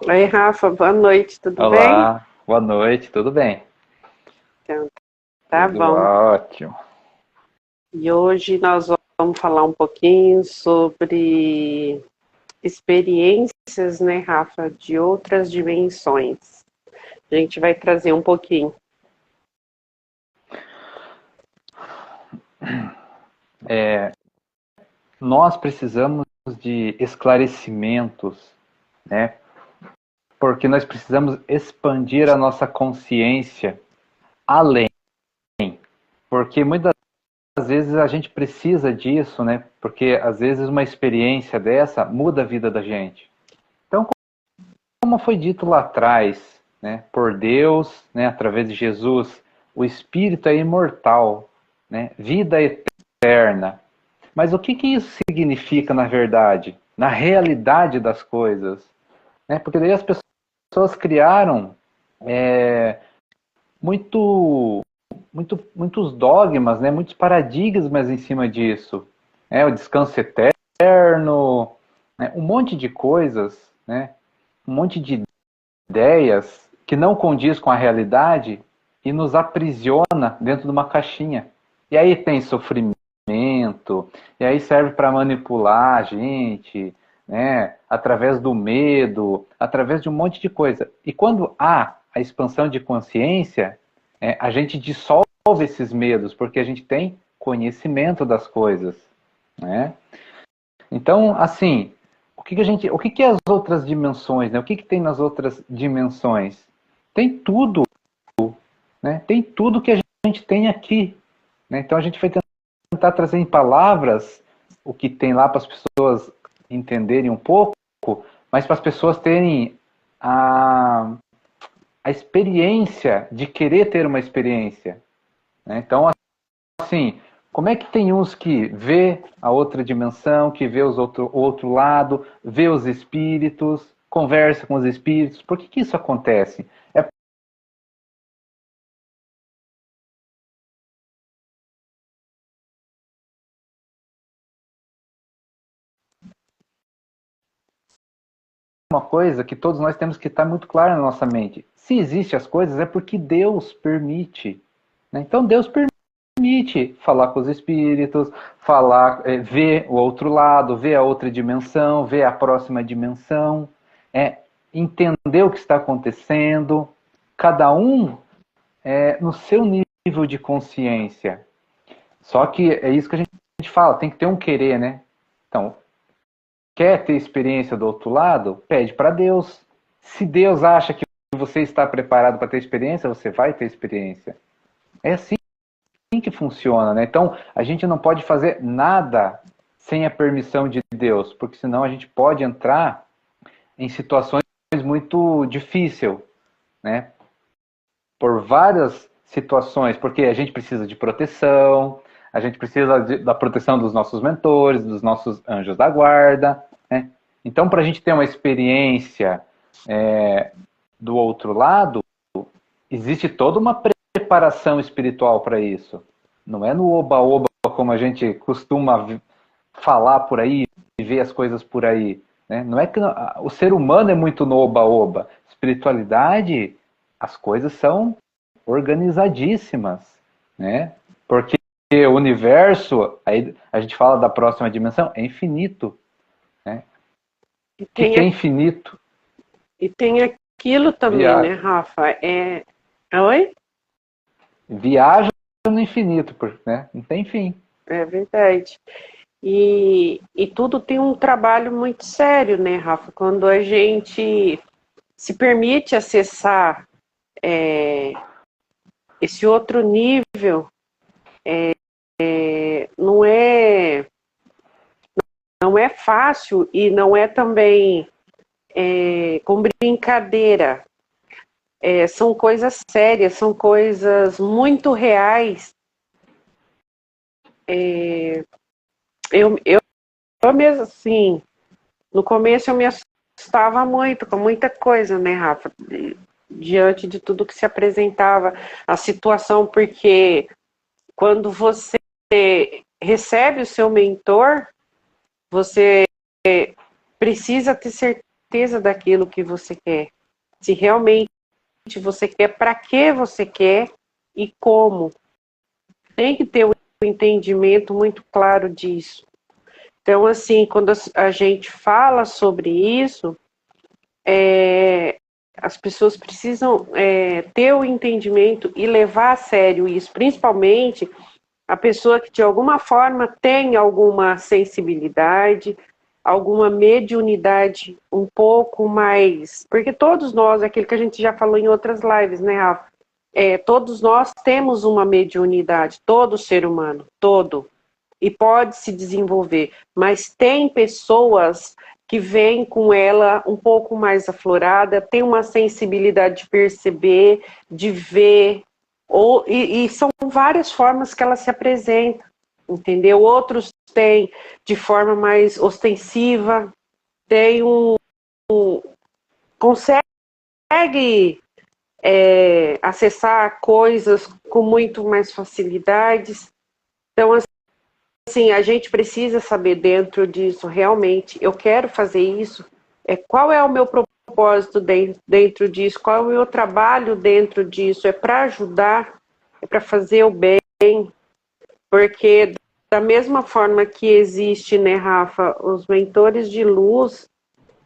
Oi, Rafa, boa noite, tudo bem? Olá, boa noite, tudo bem? Então, tá Tudo bom. ótimo. E hoje nós vamos falar um pouquinho sobre experiências, né, Rafa, de outras dimensões. A gente vai trazer um pouquinho. Nós precisamos de esclarecimentos, né? Porque nós precisamos expandir a nossa consciência além. Porque muitas vezes a gente precisa disso, né? Porque às vezes uma experiência dessa muda a vida da gente. Então, como foi dito lá atrás, né? Por Deus, né? Através de Jesus, o espírito é imortal, né? Vida eterna. Mas o que que isso significa na verdade? Na realidade das coisas? Né? Porque daí as pessoas criaram é, muito, muitos dogmas, né? Muitos paradigmas em cima disso. Né? O descanso eterno, né? Um monte de coisas, né? Um monte de ideias que não condiz com a realidade e nos aprisiona dentro de uma caixinha. E aí tem sofrimento, e aí serve para manipular a gente, né? Através do medo, através de um monte de coisa. E quando há a expansão de consciência, a gente dissolve esses medos, porque a gente tem conhecimento das coisas, né? Então, assim, o que que é as outras dimensões, né? O que que tem nas outras dimensões? Tem tudo, né? Tem tudo que a gente tem aqui, né? Então a gente vai tentar trazer em palavras o que tem lá para as pessoas entenderem um pouco, mas para as pessoas terem a, a experiência de querer ter uma experiência, né? Então, assim, como é que tem uns que vê a outra dimensão, que vê o outro lado, vê os espíritos, conversa com os espíritos? Por que que isso acontece? É uma coisa que todos nós temos que estar muito claro na nossa mente. Se existem as coisas, é porque Deus permite, né? Então Deus permite falar com os espíritos, falar, ver o outro lado, ver a outra dimensão, ver a próxima dimensão, entender o que está acontecendo. Cada um no seu nível de consciência. Só que é isso que a gente fala, tem que ter um querer, né? Então, quer ter experiência do outro lado? Pede para Deus. Se Deus acha que você está preparado para ter experiência, você vai ter experiência. É assim que funciona, né? Então, a gente não pode fazer nada sem a permissão de Deus, porque senão a gente pode entrar em situações muito difíceis, né? Por várias situações, porque a gente precisa de proteção, a gente precisa da proteção dos nossos mentores, dos nossos anjos da guarda, né? Então, para a gente ter uma experiência do outro lado, existe toda uma preparação espiritual para isso. Não é no oba-oba como a gente costuma falar por aí e ver as coisas por aí. Né? Não é que o ser humano é muito no oba-oba. Espiritualidade, as coisas são organizadíssimas, né? Porque o universo, aí a gente fala da próxima dimensão, é infinito, né? E O que, tem, que é infinito? e tem aquilo também, né, Viaja, Rafa? Oi? viaja no infinito, né? Não tem fim. É verdade. E tudo tem um trabalho muito sério, né, Rafa? Quando a gente se permite acessar esse outro nível, não é, não é fácil e não é também com brincadeira. São coisas sérias, são coisas muito reais. Eu mesmo, assim, no começo eu me assustava muito com muita coisa, né, Rafa? Diante de tudo que se apresentava, a situação, porque quando você recebe o seu mentor, você precisa ter certeza certeza daquilo que você quer. Se realmente você quer, para que você quer e como. Tem que ter um entendimento muito claro disso. Então, assim, quando a gente fala sobre isso, as pessoas precisam ter o entendimento e levar a sério isso, principalmente a pessoa que de alguma forma tem alguma sensibilidade, alguma mediunidade um pouco mais... Porque todos nós, aquilo que a gente já falou em outras lives, né, Rafa? Todos nós temos uma mediunidade, todo ser humano, todo. E pode se desenvolver. Mas tem pessoas que vêm com ela um pouco mais aflorada, tem uma sensibilidade de perceber, de ver, e são várias formas que ela se apresenta, entendeu? Outros têm de forma mais ostensiva, tem consegue acessar coisas com muito mais facilidades. Então, assim, a gente precisa saber dentro disso, realmente, eu quero fazer isso, qual é o meu propósito dentro disso, qual é o meu trabalho dentro disso, é para ajudar, é para fazer o bem, porque da mesma forma que existe, né, Rafa, os mentores de luz,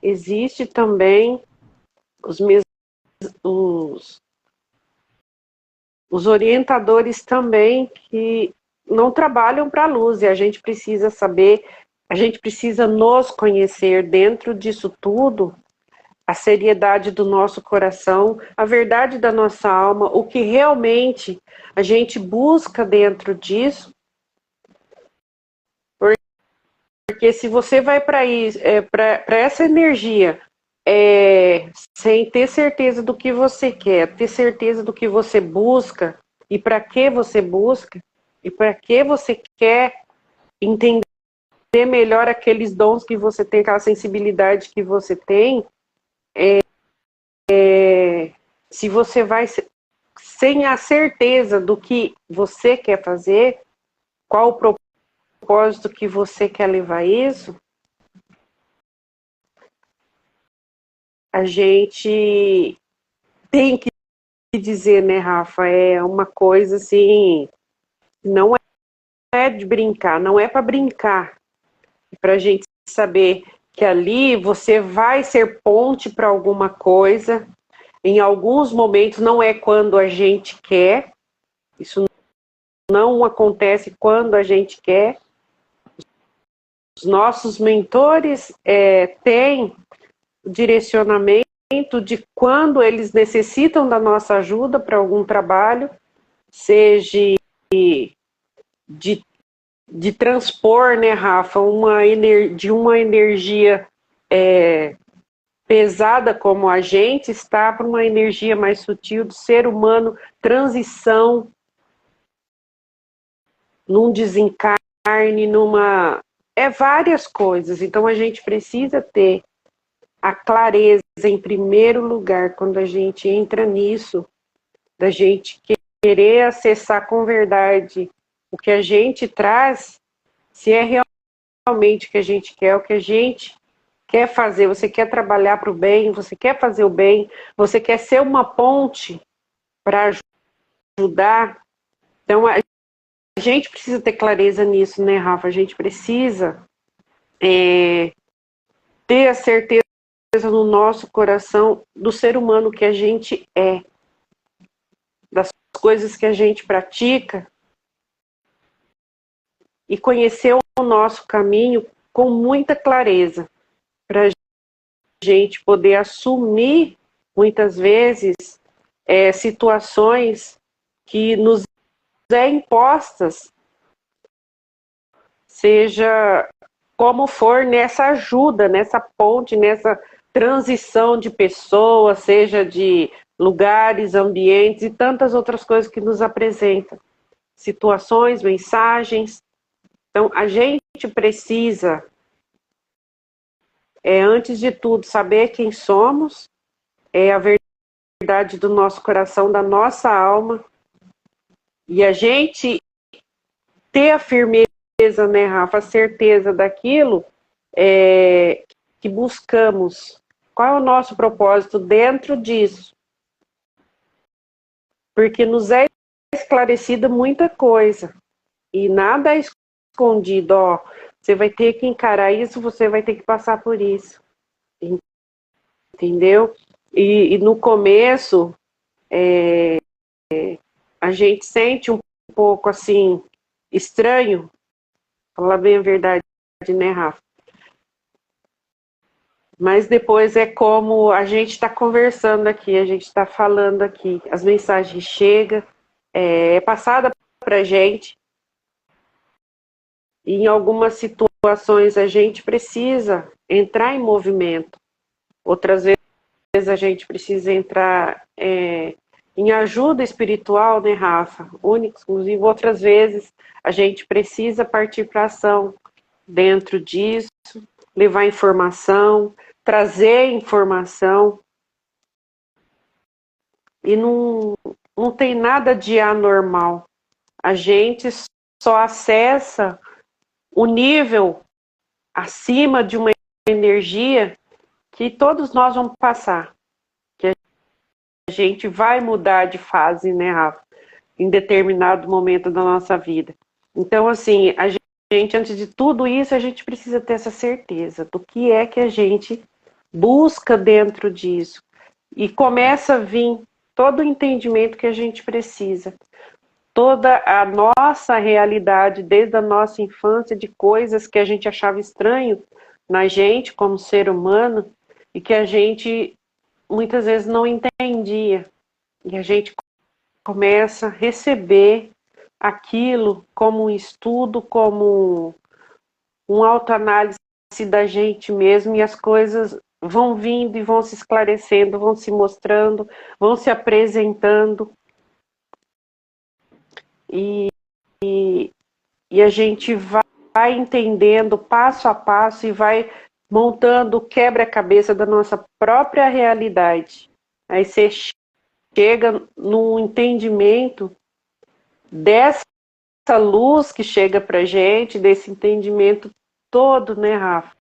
existe também os orientadores também que não trabalham para a luz, e a gente precisa saber, a gente precisa nos conhecer dentro disso tudo, a seriedade do nosso coração, a verdade da nossa alma, o que realmente a gente busca dentro disso, porque se você vai para essa energia sem ter certeza do que você quer, ter certeza do que você busca e para que você busca e para que você quer entender melhor aqueles dons que você tem, aquela sensibilidade que você tem, se você vai sem a certeza do que você quer fazer, qual o propósito que você quer levar isso, a gente tem que dizer, né, Rafa, é uma coisa assim, não é de brincar, não é para brincar, é para a gente saber que ali você vai ser ponte para alguma coisa, em alguns momentos não é quando a gente quer, isso não acontece quando a gente quer. Os nossos mentores têm o direcionamento de quando eles necessitam da nossa ajuda para algum trabalho, seja de transpor, né, Rafa, de uma energia pesada como a gente está para uma energia mais sutil do ser humano, transição num desencarne, várias coisas. Então a gente precisa ter a clareza em primeiro lugar quando a gente entra nisso, da gente querer acessar com verdade o que a gente traz, se é realmente o que a gente quer, o que a gente quer fazer, você quer trabalhar para o bem, você quer fazer o bem, você quer ser uma ponte para ajudar. Então a gente precisa ter clareza nisso, né, Rafa? A gente precisa ter a certeza no nosso coração do ser humano que a gente é, das coisas que a gente pratica, e conhecer o nosso caminho com muita clareza, para a gente poder assumir, muitas vezes, situações que nos impostas, seja como for, nessa ajuda, nessa ponte, nessa transição de pessoas, seja de lugares, ambientes e tantas outras coisas que nos apresentam. Situações, mensagens. Então, a gente precisa, antes de tudo, saber quem somos, a verdade do nosso coração, da nossa alma, e a gente ter a firmeza, né, Rafa, a certeza daquilo que buscamos, Qual é o nosso propósito dentro disso? Porque nos é esclarecida muita coisa. E nada é escondido, ó. Você vai ter que encarar isso, você vai ter que passar por isso. Entendeu? E no começo, a gente sente um pouco assim, estranho, falar bem a verdade, né, Rafa? Mas depois é como a gente está conversando aqui, a gente está falando aqui, as mensagens chegam, é passada para a gente, e em algumas situações a gente precisa entrar em movimento, outras vezes a gente precisa entrar em ajuda espiritual, né, Rafa? Única, exclusiva. Outras vezes a gente precisa partir para ação dentro disso, levar informação, trazer informação. E não tem nada de anormal. A gente só acessa o nível acima de uma energia que todos nós vamos passar. Que a gente vai mudar de fase, né, Rafa? Em determinado momento da nossa vida. Então, assim, a gente, antes de tudo isso, a gente precisa ter essa certeza do que é que a gente busca dentro disso. E começa a vir todo o entendimento que a gente precisa. Toda a nossa realidade, desde a nossa infância, de coisas que a gente achava estranho na gente, como ser humano, e que a gente muitas vezes não entendia. E a gente começa a receber aquilo como um estudo, como um autoanálise da gente mesmo, e as coisas vão vindo e vão se esclarecendo, vão se mostrando, vão se apresentando. E a gente vai entendendo passo a passo e vai montando o quebra-cabeça da nossa própria realidade. Aí você chega no entendimento dessa luz que chega pra gente, desse entendimento todo, né, Rafa?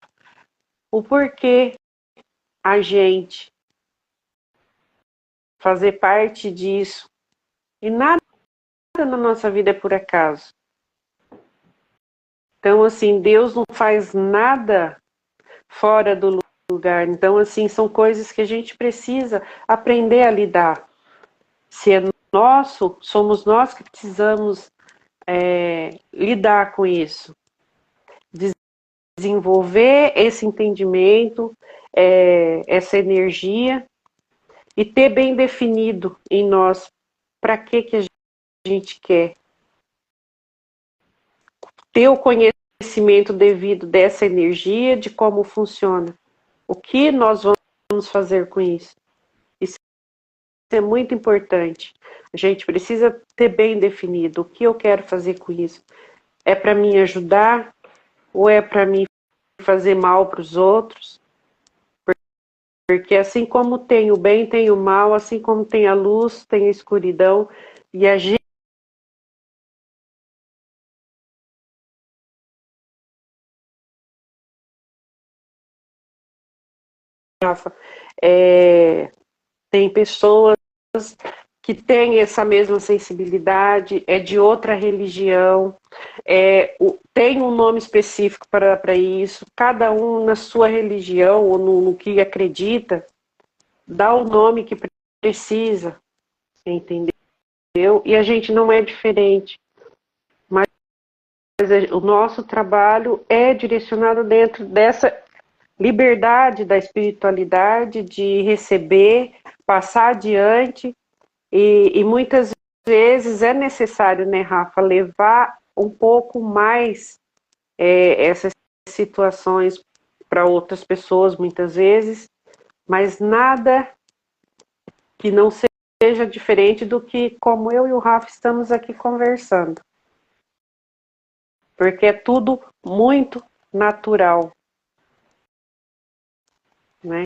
O porquê a gente fazer parte disso. E nada na nossa vida é por acaso. Então, assim, Deus não faz nada fora do lugar. Então, assim, são coisas que a gente precisa aprender a lidar. Se é nosso, somos nós que precisamos lidar com isso. Desenvolver esse entendimento, essa energia e ter bem definido em nós para que a gente quer. Ter o conhecimento devido dessa energia, de como funciona. O que nós vamos fazer com isso? Isso é muito importante. A gente precisa ter bem definido o que eu quero fazer com isso. É para me ajudar ou é para me fazer mal para os outros? Porque assim como tem o bem, tem o mal, assim como tem a luz, tem a escuridão, e a gente tem pessoas que têm essa mesma sensibilidade, é de outra religião, tem um nome específico para isso, cada um na sua religião ou no que acredita, dá o nome que precisa, entendeu? E a gente não é diferente, mas o nosso trabalho é direcionado dentro dessa liberdade da espiritualidade, de receber, passar adiante, e muitas vezes é necessário, né, Rafa, levar um pouco mais essas situações para outras pessoas, muitas vezes, mas nada que não seja diferente do que como eu e o Rafa estamos aqui conversando. Porque é tudo muito natural, né?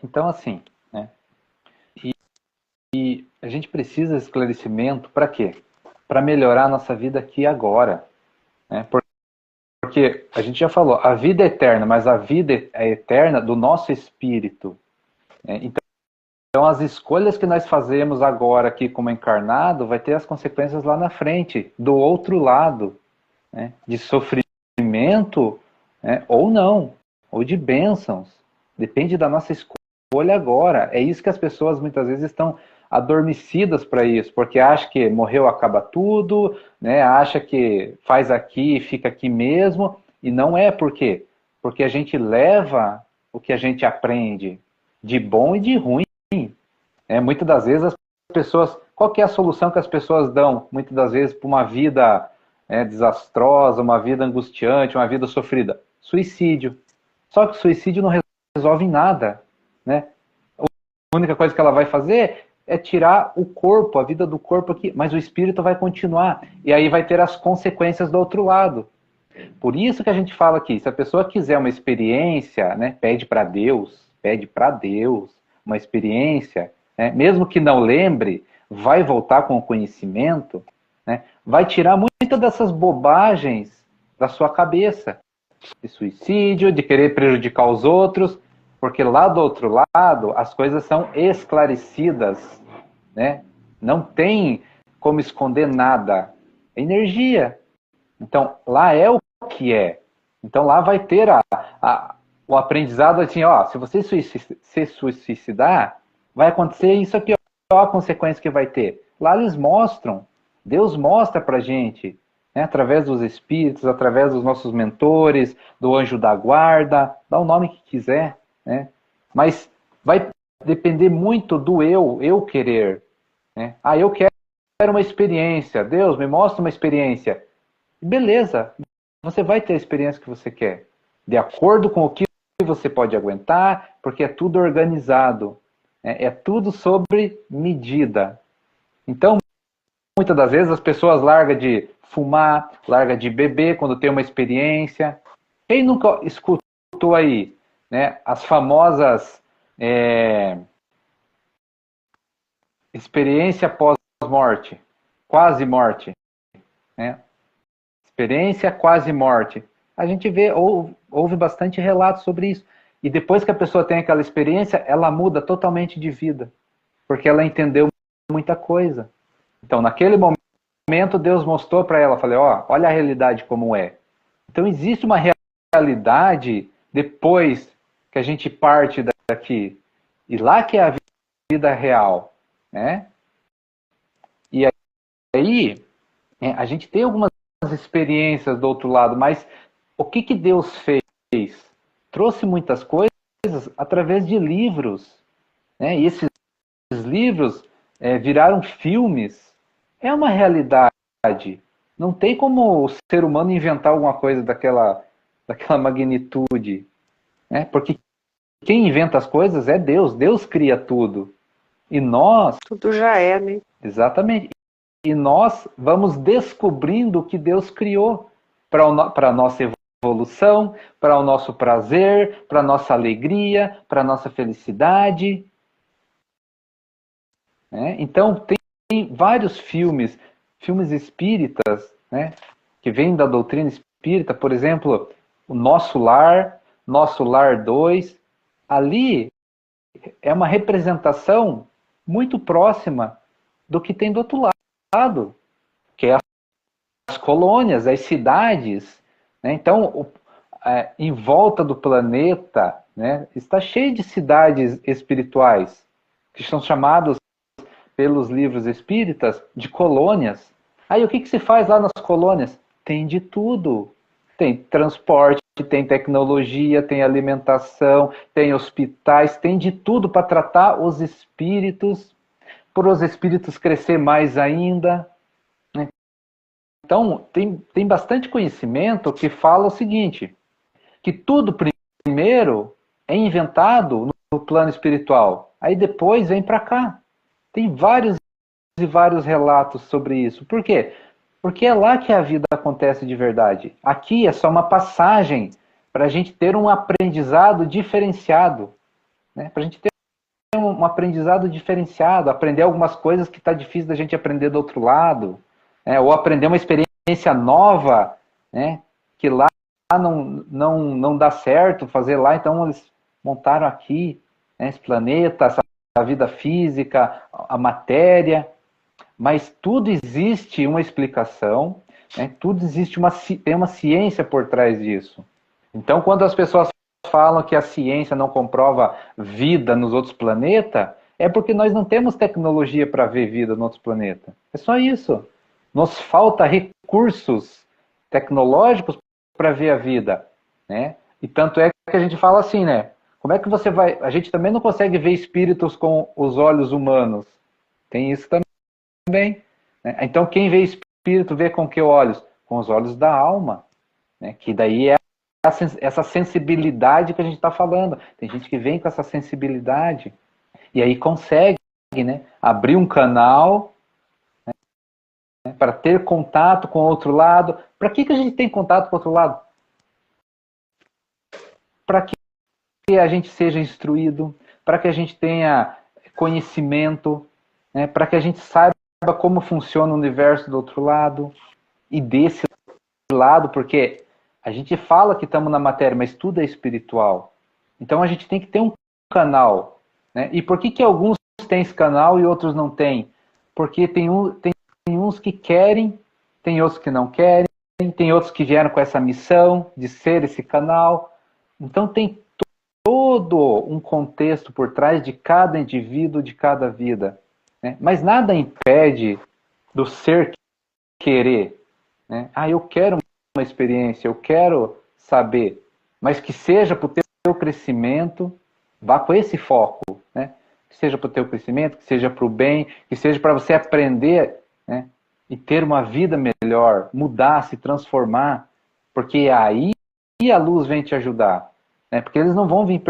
Então, assim, né? E a gente precisa de esclarecimento para quê? Para melhorar a nossa vida aqui e agora. Né? Porque Porque a gente já falou, a vida é eterna, mas a vida é eterna do nosso espírito. Né? Então, as escolhas que nós fazemos agora aqui como encarnado vai ter as consequências lá na frente, do outro lado, né? De sofrimento, né? Ou não, ou de bênçãos. Depende da nossa escolha agora. É isso que as pessoas muitas vezes estão adormecidas para isso, porque acha que morreu, acaba tudo, né? Acha que faz aqui e fica aqui mesmo, e não é. Por quê? Porque a gente leva o que a gente aprende de bom e de ruim. Muitas das vezes as pessoas, qual que é a solução que as pessoas dão? Muitas das vezes para uma vida desastrosa, uma vida angustiante, uma vida sofrida. Suicídio. Só que o suicídio não resolve nada, né? A única coisa que ela vai fazer é tirar o corpo, a vida do corpo aqui, mas o espírito vai continuar. E aí vai ter as consequências do outro lado. Por isso que a gente fala aqui, se a pessoa quiser uma experiência, né, pede para Deus uma experiência, né, mesmo que não lembre, vai voltar com o conhecimento, né, vai tirar muitas dessas bobagens da sua cabeça, de suicídio, de querer prejudicar os outros, porque lá do outro lado as coisas são esclarecidas, né? Não tem como esconder nada. É energia. Então, lá é o que é. Então, lá vai ter o aprendizado assim, ó, se você se suicidar, vai acontecer isso aqui, ó, a consequência que vai ter. Lá eles mostram, Deus mostra pra gente, né, através dos espíritos, através dos nossos mentores, do anjo da guarda, dá o nome que quiser, né? Mas vai depender muito do eu querer. Né? Ah, eu quero uma experiência, Deus, me mostra uma experiência. Beleza, você vai ter a experiência que você quer, de acordo com o que você pode aguentar, porque é tudo organizado, é tudo sobre medida. Então, muitas das vezes as pessoas largam de fumar, largam de beber quando tem uma experiência. Quem nunca escutou aí, né, as famosas experiência pós-morte, quase morte, né? Experiência quase morte. A gente vê, ouve bastante relatos sobre isso. E depois que a pessoa tem aquela experiência, ela muda totalmente de vida, porque ela entendeu muita coisa. Então, naquele momento, Deus mostrou para ela, falei, ó, olha a realidade como é. Então, existe uma realidade depois que a gente parte daqui. E lá que é a vida real, né? E aí, a gente tem algumas experiências do outro lado, mas o que Deus fez? Trouxe muitas coisas através de livros, né? E esses livros viraram filmes. É uma realidade. Não tem como o ser humano inventar alguma coisa daquela magnitude, né? Porque quem inventa as coisas é Deus. Deus cria tudo. E nós... Tudo já é, né? Exatamente. E nós vamos descobrindo o que Deus criou para a nossa evolução, para o nosso prazer, para a nossa alegria, para a nossa felicidade. Então, tem vários filmes espíritas, né, que vêm da doutrina espírita, por exemplo, o Nosso Lar 2. Ali é uma representação muito próxima do que tem do outro lado, que é as colônias, as cidades. Né? Então, em volta do planeta, né, está cheio de cidades espirituais, que são chamados pelos livros espíritas de colônias. Aí o que se faz lá nas colônias? Tem de tudo. Tem transporte, tem tecnologia, tem alimentação, tem hospitais, tem de tudo para tratar os espíritos, para os espíritos crescer mais ainda. Né? Então, tem bastante conhecimento que fala o seguinte, que tudo primeiro é inventado no plano espiritual, aí depois vem para cá. Tem vários e vários relatos sobre isso. Por quê? Porque é lá que a vida acontece de verdade. Aqui é só uma passagem para a gente ter um aprendizado diferenciado. Né? Para a gente ter um aprendizado diferenciado, aprender algumas coisas que está difícil da gente aprender do outro lado. Ou aprender uma experiência nova, né? Que lá não dá certo fazer lá, então eles montaram aqui, né, esse planeta, a vida física, a matéria, mas tudo existe uma explicação, né, tudo existe tem uma ciência por trás disso. Então, quando as pessoas falam que a ciência não comprova vida nos outros planetas, é porque nós não temos tecnologia para ver vida no outro planeta. É só isso. Nos falta recursos tecnológicos para ver a vida, né? E tanto é que a gente fala assim, né? Como é que você vai... A gente também não consegue ver espíritos com os olhos humanos. Tem isso também, né? Então, quem vê espírito vê com que olhos? Com os olhos da alma, né? Que daí é essa sensibilidade que a gente está falando. Tem gente que vem com essa sensibilidade e aí consegue, né, abrir um canal, né, para ter contato com o outro lado. Para que a gente tem contato com o outro lado? Para que a gente seja instruído, para que a gente tenha conhecimento, né, para que a gente saiba como funciona o universo do outro lado e desse lado, porque a gente fala que estamos na matéria, mas tudo é espiritual. Então a gente tem que ter um canal, né? E por que alguns têm esse canal e outros não têm? Porque tem uns que querem, tem outros que não querem, tem outros que vieram com essa missão de ser esse canal. Então tem todo um contexto por trás de cada indivíduo, de cada vida, né? Mas nada impede do ser querer, né? Ah, eu quero uma experiência, eu quero saber, mas que seja para o teu crescimento, vá com esse foco, né? Que seja para o teu crescimento, que seja para o bem, que seja para você aprender, né? E ter uma vida melhor, mudar, se transformar, porque aí a luz vem te ajudar, né? Porque eles não vão vir,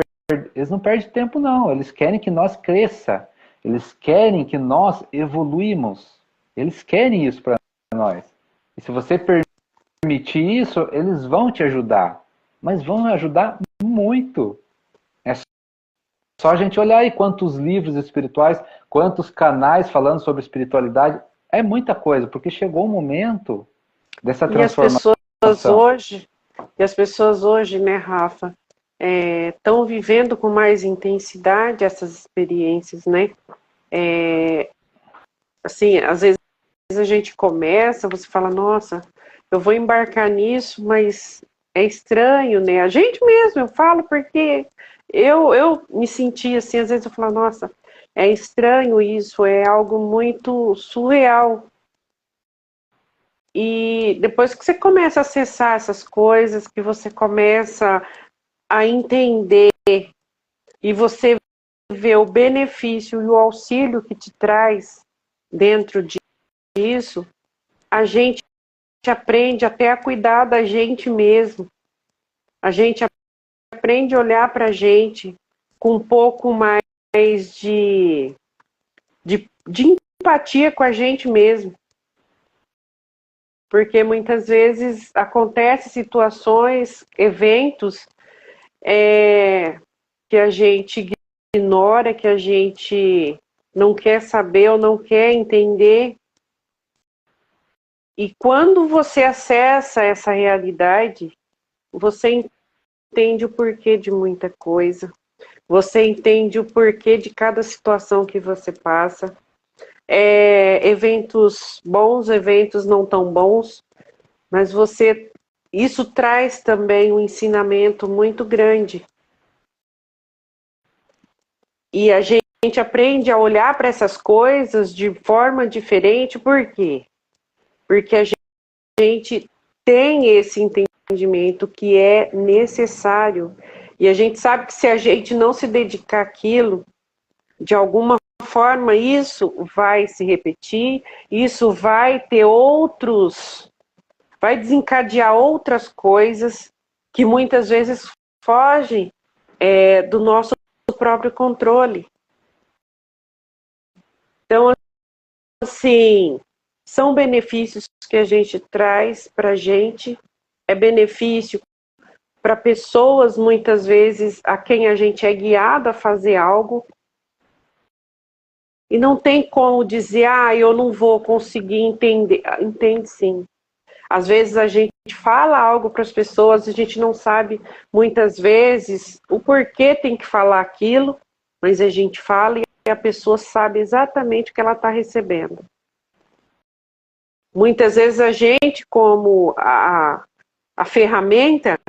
eles não perdem tempo não, eles querem que nós cresça, eles querem que nós evoluímos, eles querem isso para nós. E se você permitir isso, eles vão te ajudar, mas vão ajudar muito. É só a gente olhar aí quantos livros espirituais, quantos canais falando sobre espiritualidade, é muita coisa, porque chegou o momento dessa transformação. E as pessoas hoje, né, Rafa, estão vivendo com mais intensidade essas experiências, né? Assim, às vezes a gente começa, você fala, nossa, eu vou embarcar nisso, mas é estranho, né? A gente mesmo, eu falo porque eu me senti assim, às vezes eu falo, nossa, é estranho isso, é algo muito surreal. E depois que você começa a acessar essas coisas, que você começa a entender e você vê o benefício e o auxílio que te traz dentro disso, a gente aprende até a cuidar da gente mesmo. A gente aprende a olhar para a gente com um pouco mais de empatia com a gente mesmo. Porque muitas vezes acontecem situações, eventos que a gente ignora, que a gente não quer saber ou não quer entender. E quando você acessa essa realidade, você entende o porquê de muita coisa. Você entende o porquê de cada situação que você passa. Eventos bons, eventos não tão bons, mas isso traz também um ensinamento muito grande. E a gente aprende a olhar para essas coisas de forma diferente, por quê? Porque a gente tem esse entendimento que é necessário. E a gente sabe que se a gente não se dedicar àquilo, de alguma forma isso vai se repetir, isso vai ter vai desencadear outras coisas que muitas vezes fogem do nosso próprio controle. Então, assim, são benefícios que a gente traz para a gente, é benefício para pessoas, muitas vezes, a quem a gente é guiado a fazer algo, e não tem como dizer, eu não vou conseguir entender. Entende sim. Às vezes a gente fala algo para as pessoas, a gente não sabe muitas vezes o porquê tem que falar aquilo, mas a gente fala e a pessoa sabe exatamente o que ela está recebendo. Muitas vezes a gente, como a ferramenta,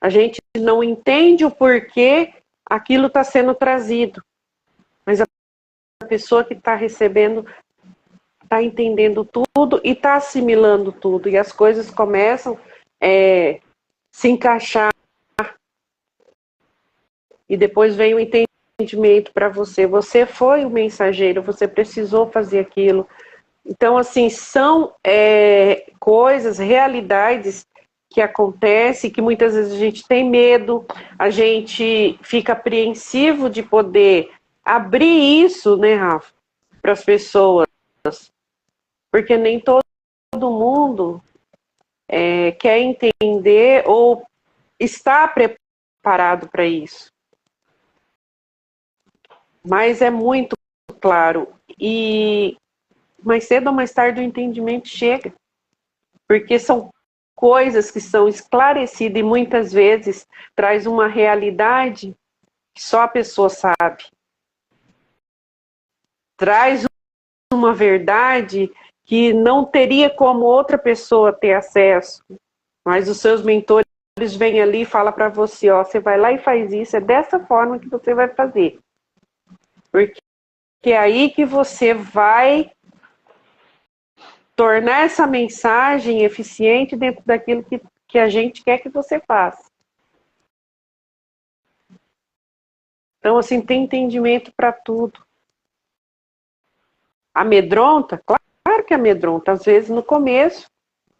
a gente não entende o porquê aquilo está sendo trazido. Mas a pessoa que está recebendo está entendendo tudo e está assimilando tudo. E as coisas começam a se encaixar. E depois vem o entendimento para você. Você foi o mensageiro, você precisou fazer aquilo. Então, assim, são coisas, realidades que acontecem, que muitas vezes a gente tem medo, a gente fica apreensivo de poder abrir isso, né, Rafa, para as pessoas. Porque nem todo mundo quer entender ou está preparado para isso. Mas é muito claro. E mais cedo ou mais tarde o entendimento chega. Porque são coisas que são esclarecidas e muitas vezes traz uma realidade que só a pessoa sabe. Traz uma verdade que não teria como outra pessoa ter acesso. Mas os seus mentores vêm ali e falam para você, ó, você vai lá e faz isso, é dessa forma que você vai fazer. Porque é aí que você vai tornar essa mensagem eficiente dentro daquilo que a gente quer que você faça. Então, assim, tem entendimento para tudo. Amedronta? Claro que amedronta. Às vezes, no começo,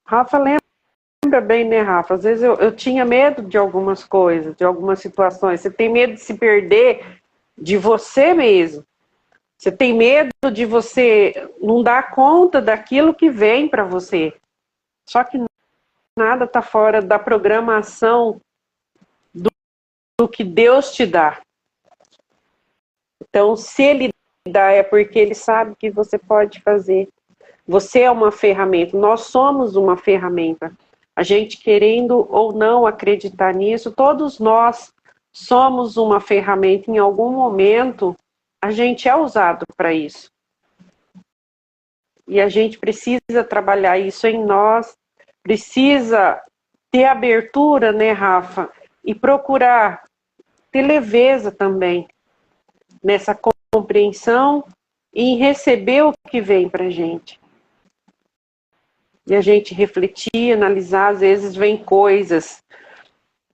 Rafa lembra bem, né, Rafa? Às vezes eu tinha medo de algumas coisas, de algumas situações. Você tem medo de se perder de você mesmo. Você tem medo de você não dar conta daquilo que vem para você. Só que nada está fora da programação do que Deus te dá. Então, se Ele dá, é porque Ele sabe que você pode fazer. Você é uma ferramenta. Nós somos uma ferramenta. A gente querendo ou não acreditar nisso, todos nós somos uma ferramenta. Em algum momento, a gente é usado para isso. E a gente precisa trabalhar isso em nós, precisa ter abertura, né, Rafa? E procurar ter leveza também nessa compreensão e em receber o que vem para a gente. E a gente refletir, analisar, às vezes vem coisas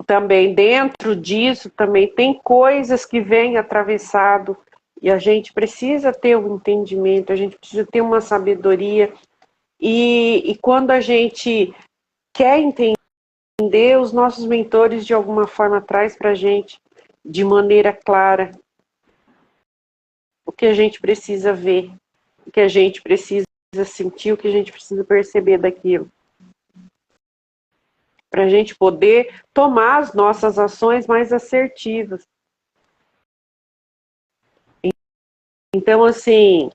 também dentro disso, também tem coisas que vêm atravessado e a gente precisa ter um entendimento, a gente precisa ter uma sabedoria e quando a gente quer entender, os nossos mentores de alguma forma traz para a gente de maneira clara o que a gente precisa ver, o que a gente precisa sentir, o que a gente precisa perceber daquilo. Para a gente poder tomar as nossas ações mais assertivas. Então, assim,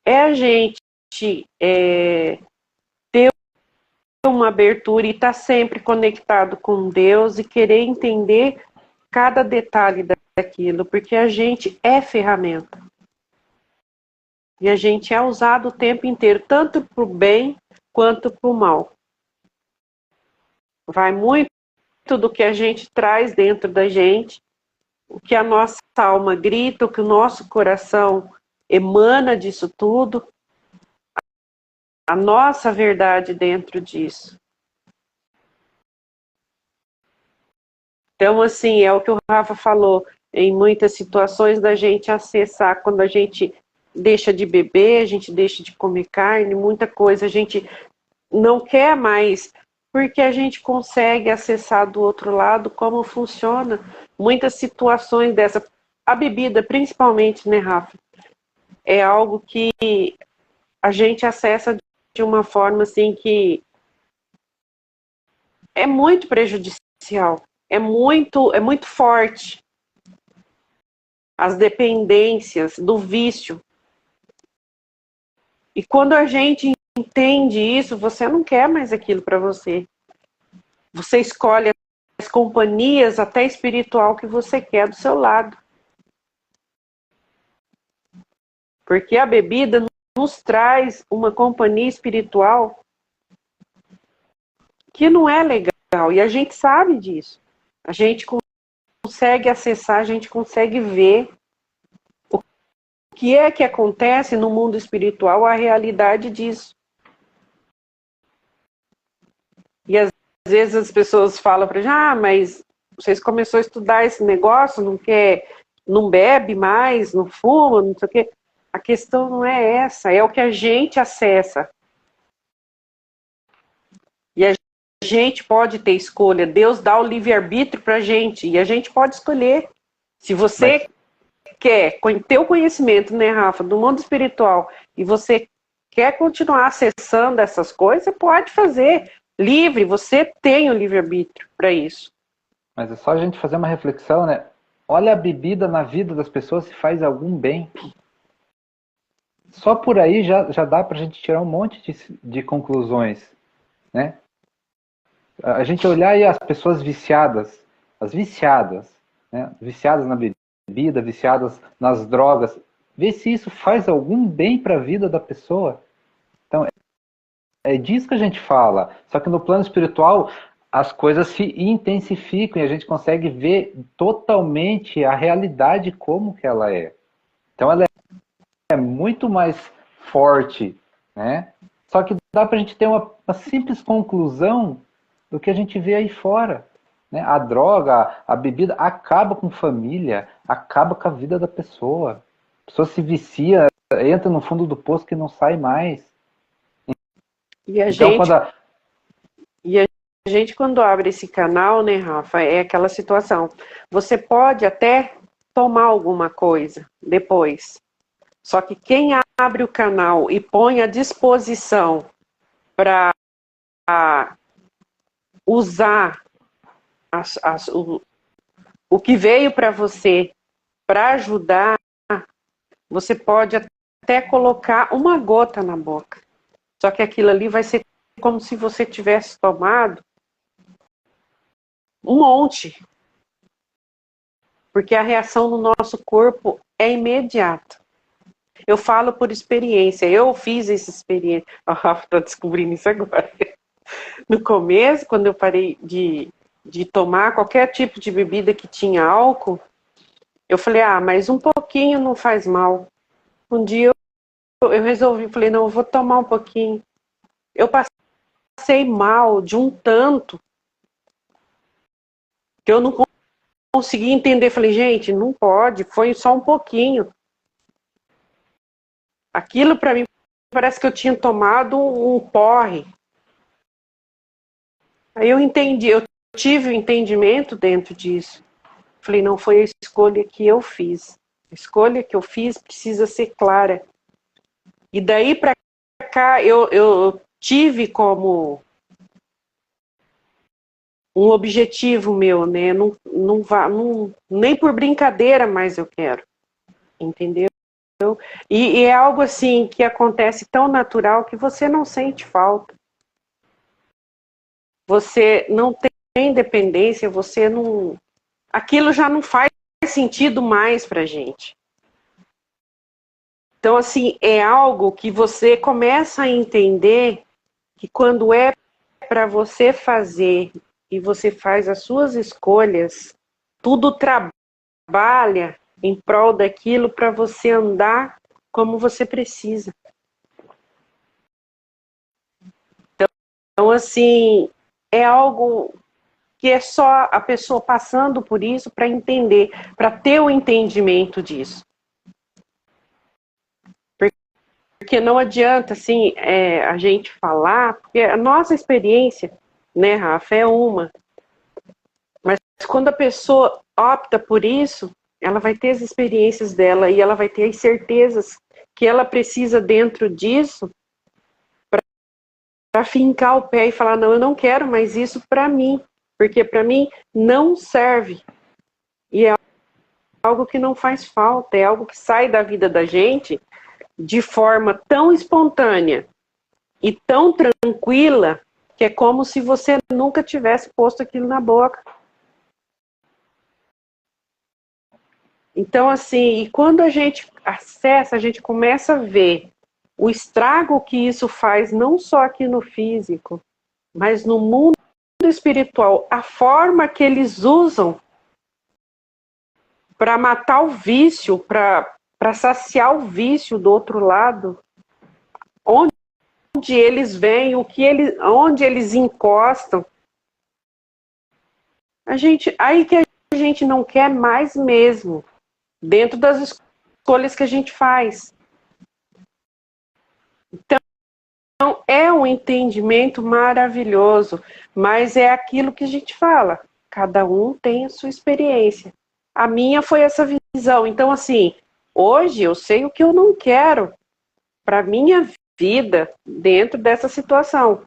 a gente ter uma abertura e estar sempre conectado com Deus e querer entender cada detalhe daquilo, porque a gente é ferramenta. E a gente é usado o tempo inteiro, tanto para o bem quanto para o mal. Vai muito do que a gente traz dentro da gente, o que a nossa alma grita, o que o nosso coração emana disso tudo, a nossa verdade dentro disso. Então, assim, é o que o Rafa falou, em muitas situações da gente acessar, quando a gente deixa de beber, a gente deixa de comer carne, muita coisa, a gente não quer mais, porque a gente consegue acessar do outro lado como funciona muitas situações dessa. A bebida, principalmente, né, Rafa? É algo que a gente acessa de uma forma assim que é muito prejudicial, é muito forte. As dependências do vício. E quando a gente entende isso, você não quer mais aquilo para você. Você escolhe as companhias, até espiritual, que você quer do seu lado. Porque a bebida nos traz uma companhia espiritual que não é legal. E a gente sabe disso. A gente consegue acessar, a gente consegue ver o que é que acontece no mundo espiritual, a realidade disso. E às vezes as pessoas falam para gente, mas vocês começaram a estudar esse negócio, não quer, não bebe mais, não fuma, não sei o quê. A questão não é essa, é o que a gente acessa. E a gente pode ter escolha. Deus dá o livre-arbítrio para a gente, e a gente pode escolher. Se você quer ter o conhecimento, né, Rafa, do mundo espiritual, e você quer continuar acessando essas coisas, você pode fazer. Livre, você tem o livre-arbítrio para isso. Mas é só a gente fazer uma reflexão, né? Olha a bebida na vida das pessoas se faz algum bem. Só por aí já dá para a gente tirar um monte de conclusões, né? A gente olhar aí as pessoas viciadas, as viciadas, né? Viciadas na bebida, viciadas nas drogas, ver se isso faz algum bem para a vida da pessoa. Então, é disso que a gente fala. Só que no plano espiritual, as coisas se intensificam e a gente consegue ver totalmente a realidade como que ela é. Então, ela é muito mais forte, né? Só que dá para a gente ter uma simples conclusão do que a gente vê aí fora, né? A droga, a bebida acaba com família, acaba com a vida da pessoa. A pessoa se vicia, entra no fundo do poço que não sai mais. E a Então, gente, quando abre esse canal, né, Rafa, é aquela situação. Você pode até tomar alguma coisa depois. Só que quem abre o canal e põe à disposição para usar o que veio para você para ajudar, você pode até colocar uma gota na boca. Só que aquilo ali vai ser como se você tivesse tomado um monte. Porque a reação no nosso corpo é imediata. Eu falo por experiência, eu fiz essa experiência. O Rafa está descobrindo isso agora. No começo, quando eu parei de tomar qualquer tipo de bebida que tinha álcool, eu falei, mas um pouquinho não faz mal. Um dia eu resolvi, falei, não, eu vou tomar um pouquinho. Eu passei mal de um tanto que eu não consegui entender. Falei, gente, não pode, foi só um pouquinho. Aquilo para mim parece que eu tinha tomado um porre. Aí eu entendi, eu tive o entendimento dentro disso. Falei, não, foi a escolha que eu fiz. A escolha que eu fiz precisa ser clara. E daí para cá eu tive como um objetivo meu, né? Nem por brincadeira mais eu quero. Entendeu? E é algo assim que acontece tão natural que você não sente falta. Você não tem dependência, você não... Aquilo já não faz sentido mais pra gente. Então, assim, é algo que você começa a entender que quando é para você fazer e você faz as suas escolhas, tudo trabalha em prol daquilo para você andar como você precisa. Então, assim, é algo que é só a pessoa passando por isso para entender, para ter o entendimento disso. Porque não adianta, assim, a gente falar, porque a nossa experiência, né, Rafa, é uma. Mas quando a pessoa opta por isso, ela vai ter as experiências dela e ela vai ter as certezas que ela precisa dentro disso para fincar o pé e falar, não, eu não quero mais isso para mim, porque para mim não serve. E é algo que não faz falta, é algo que sai da vida da gente de forma tão espontânea e tão tranquila que é como se você nunca tivesse posto aquilo na boca. Então, assim, e quando a gente acessa, a gente começa a ver o estrago que isso faz, não só aqui no físico, mas no mundo espiritual, a forma que eles usam para matar o vício, para saciar o vício do outro lado, onde eles vêm, onde eles encostam, aí que a gente não quer mais mesmo, dentro das escolhas que a gente faz. Então, é um entendimento maravilhoso, mas é aquilo que a gente fala, cada um tem a sua experiência. A minha foi essa visão. Então, assim, hoje eu sei o que eu não quero para minha vida dentro dessa situação.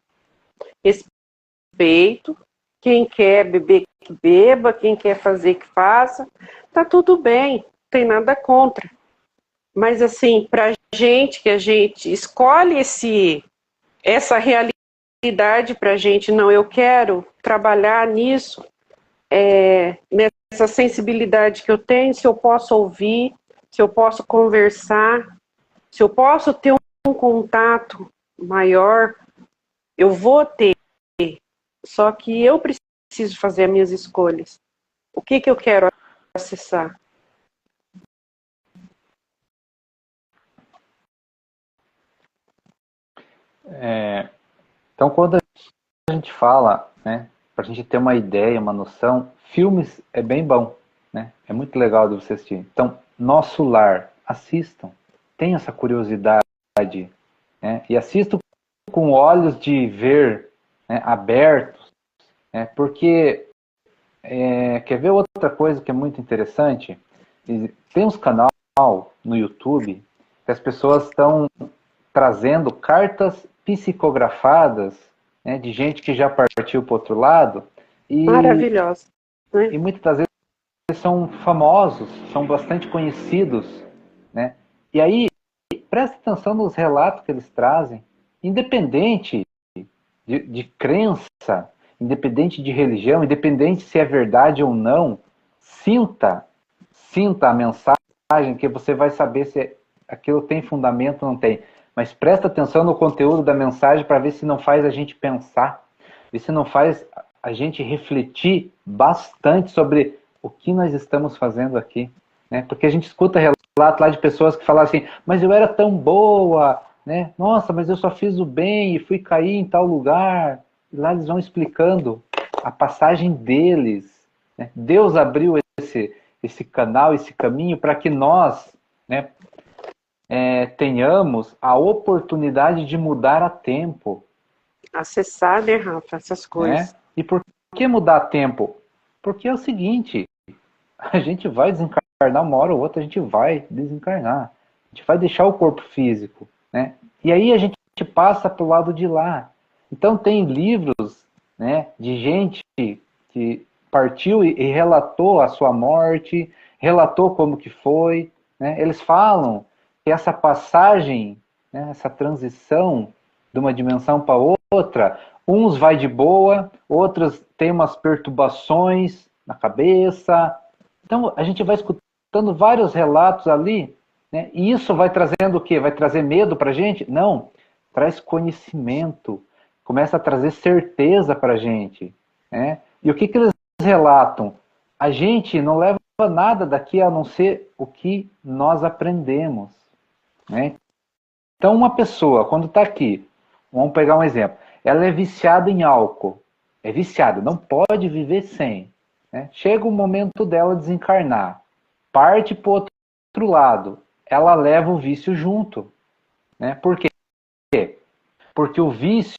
Respeito, quem quer beber que beba, quem quer fazer que faça, tá tudo bem, não tem nada contra. Mas assim, para gente que a gente escolhe essa realidade para a gente, não, eu quero trabalhar nisso, nessa sensibilidade que eu tenho, se eu posso ouvir, se eu posso conversar, se eu posso ter um contato maior, eu vou ter. Só que eu preciso fazer as minhas escolhas. O que eu quero acessar? Então, quando a gente fala, né, para a gente ter uma ideia, uma noção, filmes é bem bom, né? É muito legal de você assistir. Então, Nosso Lar, assistam, tenham essa curiosidade, né? E assistam com olhos de ver, né, abertos, né? Porque quer ver outra coisa que é muito interessante? Tem uns canal no YouTube que as pessoas estão trazendo cartas psicografadas, né, de gente que já partiu para o outro lado Maravilhosa, né? e muitas das vezes são famosos, são bastante conhecidos, né? E aí presta atenção nos relatos que eles trazem, independente de crença, independente de religião, independente se é verdade ou não, sinta a mensagem que você vai saber se aquilo tem fundamento ou não tem. Mas presta atenção no conteúdo da mensagem para ver se não faz a gente pensar, ver se não faz a gente refletir bastante sobre o que nós estamos fazendo aqui. Né? Porque a gente escuta relatos lá de pessoas que falam assim, mas eu era tão boa, né? Nossa, mas eu só fiz o bem e fui cair em tal lugar. E lá eles vão explicando a passagem deles. Né? Deus abriu esse canal, esse caminho para que nós, né, tenhamos a oportunidade de mudar a tempo. Acessar, né, Rafa, essas coisas. Né? E por que mudar a tempo? Porque é o seguinte, a gente vai desencarnar uma hora ou outra, a gente vai desencarnar. A gente vai deixar o corpo físico. Né? E aí a gente passa para o lado de lá. Então tem livros, né, de gente que partiu e relatou a sua morte, relatou como que foi. Né? Eles falam que essa passagem, né, essa transição de uma dimensão para outra, uns vai de boa, outros têm umas perturbações na cabeça. Então a gente vai escutando vários relatos ali, né? E isso vai trazendo o quê? Vai trazer medo para a gente? Não, traz conhecimento, começa a trazer certeza para a gente. Né? E o que eles relatam? A gente não leva nada daqui a não ser o que nós aprendemos. Né? Então uma pessoa, quando está aqui, vamos pegar um exemplo, ela é viciada em álcool, é viciada, não pode viver sem. Né? Chega o momento dela desencarnar, parte para o outro lado, ela leva o vício junto. Né? Por quê? Porque o vício,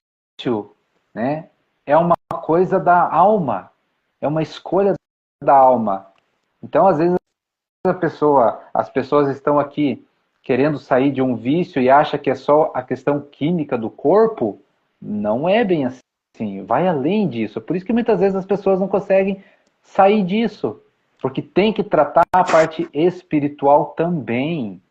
né, é uma coisa da alma, é uma escolha da alma. Então, às vezes, as pessoas estão aqui querendo sair de um vício e acha que é só a questão química do corpo. Não é bem assim, vai além disso. Por isso que muitas vezes as pessoas não conseguem sair disso, porque tem que tratar a parte espiritual também.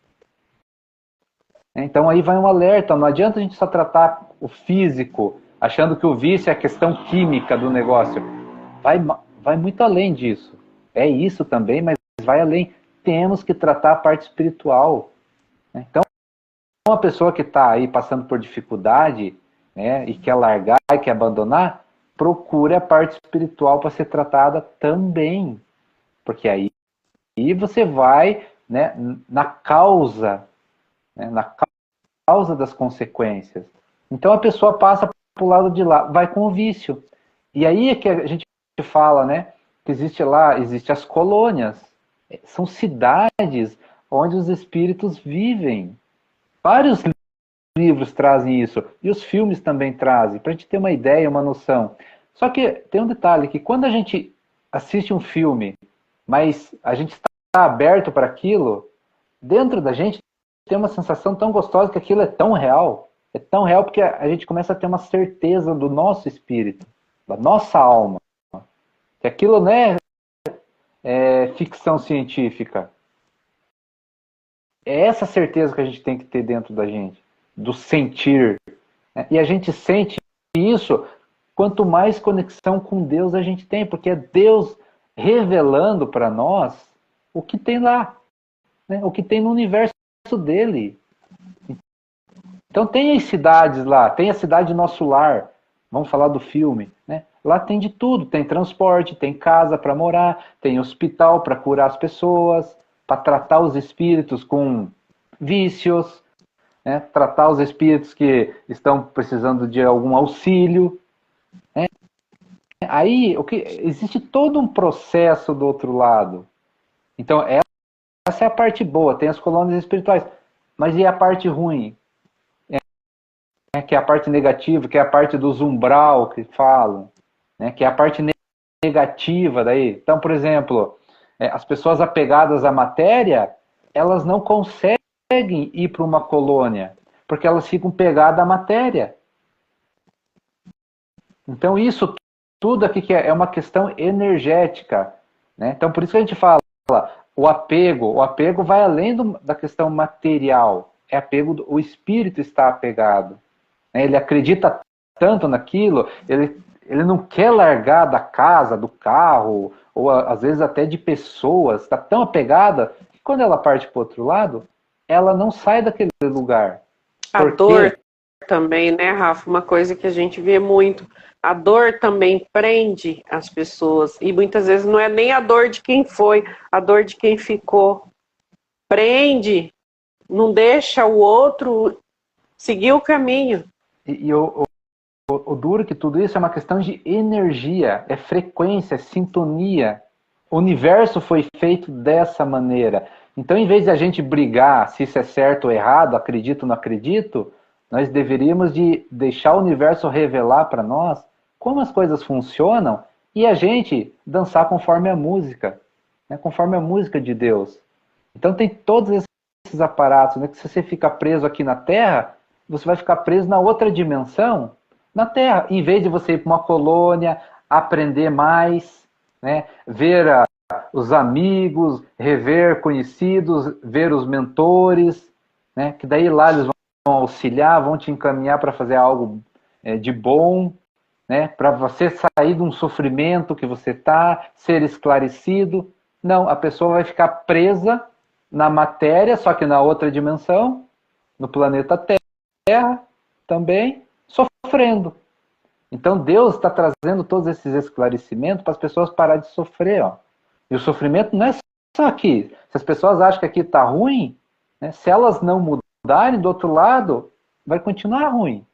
Então aí vai um alerta, não adianta a gente só tratar o físico, achando que o vício é a questão química do negócio. Vai muito além disso. É isso também, mas vai além. Temos que tratar a parte espiritual. Então, uma pessoa que está aí passando por dificuldade, né, e quer largar e quer abandonar, procure a parte espiritual para ser tratada também. Porque aí você vai, né, na causa, né, na causa das consequências. Então a pessoa passa para o lado de lá, vai com o vício. E aí é que a gente fala, né, que existe as colônias. São cidades onde os espíritos vivem. Vários livros trazem isso. E os filmes também trazem, para a gente ter uma ideia, uma noção. Só que tem um detalhe, que quando a gente assiste um filme, mas a gente está aberto para aquilo, dentro da gente tem uma sensação tão gostosa que aquilo é tão real porque a gente começa a ter uma certeza do nosso espírito, da nossa alma, que aquilo não é ficção científica. É essa certeza que a gente tem que ter dentro da gente, do sentir. Né? E a gente sente isso quanto mais conexão com Deus a gente tem, porque é Deus revelando para nós o que tem lá, né? O que tem no universo dele. Então tem as cidades lá, tem a cidade Nosso Lar, vamos falar do filme, né? Lá tem de tudo, tem transporte, tem casa para morar, tem hospital para curar as pessoas, para tratar os espíritos com vícios, né? Tratar os espíritos que estão precisando de algum auxílio. Né? Aí existe todo um processo do outro lado. Então essa é a parte boa, tem as colônias espirituais. Mas e a parte ruim? Que é a parte negativa, que é a parte do umbral que falam, né? Que é a parte negativa daí. Então, por exemplo, as pessoas apegadas à matéria, elas não conseguem ir para uma colônia, porque elas ficam pegadas à matéria. Então, isso tudo aqui que é uma questão energética. Né? Então, por isso que a gente fala, o apego vai além da questão material. É apego, o espírito está apegado. Ele acredita tanto naquilo, ele não quer largar da casa, do carro, ou às vezes até de pessoas, está tão apegada que quando ela parte para o outro lado, ela não sai daquele lugar. A dor também, né, Rafa? Uma coisa que a gente vê muito. A dor também prende as pessoas. E muitas vezes não é nem a dor de quem foi, a dor de quem ficou. Prende, não deixa o outro seguir o caminho. E o duro que tudo isso é uma questão de energia, é frequência, é sintonia. O universo foi feito dessa maneira. Então, em vez de a gente brigar se isso é certo ou errado, acredito ou não acredito, nós deveríamos de deixar o universo revelar para nós como as coisas funcionam e a gente dançar conforme a música, né? Conforme a música de Deus. Então tem todos esses aparatos, né? Que se você fica preso aqui na Terra, você vai ficar preso na outra dimensão, na Terra, em vez de você ir para uma colônia, aprender mais, né? Ver os amigos, rever conhecidos, ver os mentores, né? Que daí lá eles vão auxiliar, vão te encaminhar para fazer algo de bom, né? Para você sair de um sofrimento que você está, ser esclarecido. Não, a pessoa vai ficar presa na matéria, só que na outra dimensão, no planeta Terra também, sofrendo. Então Deus está trazendo todos esses esclarecimentos para as pessoas pararem de sofrer. Ó. E o sofrimento não é só aqui. Se as pessoas acham que aqui está ruim, né, se elas não mudarem do outro lado, vai continuar ruim.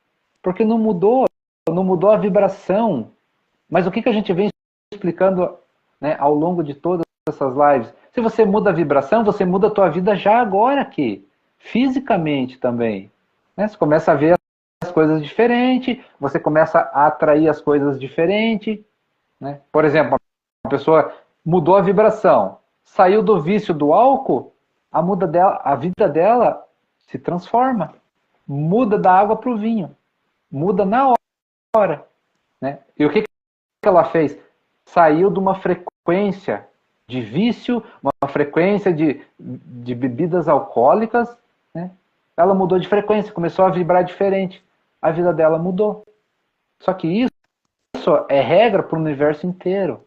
Porque não mudou a vibração. Mas o que a gente vem explicando, né, ao longo de todas essas lives? Se você muda a vibração, você muda a tua vida já agora aqui. Fisicamente também. Né? Você começa a ver as coisas diferentes, você começa a atrair as coisas diferentes. Né? Por exemplo, uma pessoa mudou a vibração, saiu do vício do álcool, a vida dela se transforma. Muda da água para o vinho. Muda na hora. Né? E o que ela fez? Saiu de uma frequência de vício, uma frequência de bebidas alcoólicas, né? ela mudou de frequência, começou a vibrar diferente. A vida dela mudou. Só que isso é regra para o universo inteiro.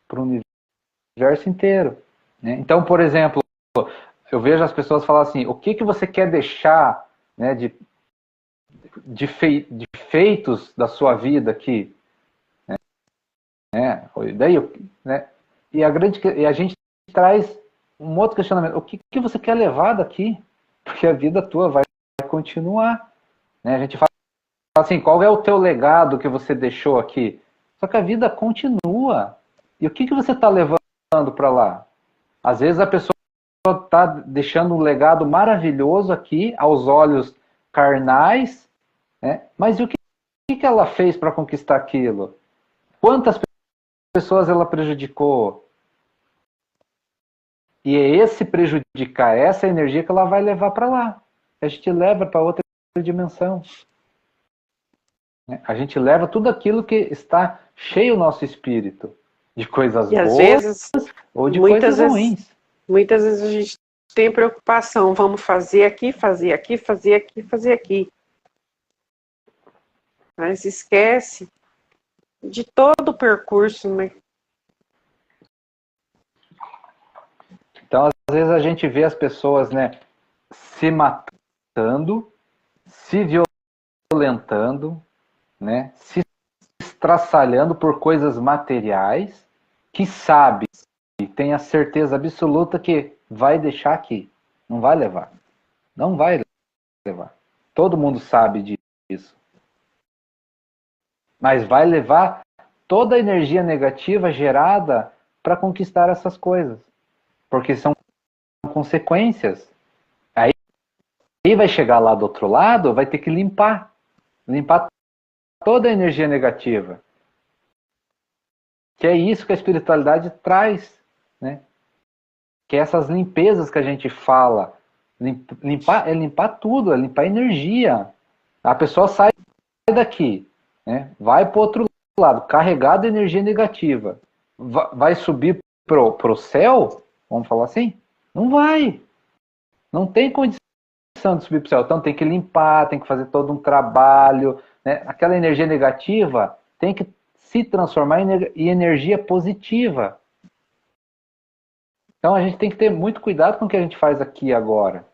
Para o universo inteiro. Né? Então, por exemplo, eu vejo as pessoas falar assim, o que você quer deixar, né, de feitos da sua vida aqui? Né? Daí, né? E a gente traz um outro questionamento. O que você quer levar daqui? Porque a vida tua vai continuar. Né? A gente fala assim, qual é o teu legado que você deixou aqui? Só que a vida continua. E o que você está levando para lá? Às vezes a pessoa está deixando um legado maravilhoso aqui, aos olhos carnais, né? Mas e o que ela fez para conquistar aquilo? Quantas pessoas ela prejudicou? E é esse prejudicar, essa energia que ela vai levar para lá. A gente leva para outra dimensão. A gente leva tudo aquilo que está cheio o nosso espírito. De coisas E boas às vezes, ou de coisas ruins. Muitas vezes a gente tem preocupação. Vamos fazer aqui, fazer aqui, fazer aqui, fazer aqui. Mas esquece de todo o percurso, né? Então, às vezes a gente vê as pessoas, né, se matando, se violentando, né, se estraçalhando por coisas materiais, que sabe, tem a certeza absoluta que vai deixar aqui, não vai levar. Não vai levar. Todo mundo sabe disso. Mas vai levar toda a energia negativa gerada para conquistar essas coisas. Porque são consequências. Aí vai chegar lá do outro lado, vai ter que limpar toda a energia negativa. Que é isso que a espiritualidade traz, né? Que é essas limpezas que a gente fala. Limpar tudo, é limpar a energia. A pessoa sai daqui, né? Vai para o outro lado, carregada de energia negativa. Vai subir pro céu? Vamos falar assim? Não vai. Não tem condição de subir para o céu. Então tem que limpar, tem que fazer todo um trabalho. Né? Aquela energia negativa tem que se transformar em energia positiva. Então a gente tem que ter muito cuidado com o que a gente faz aqui e agora.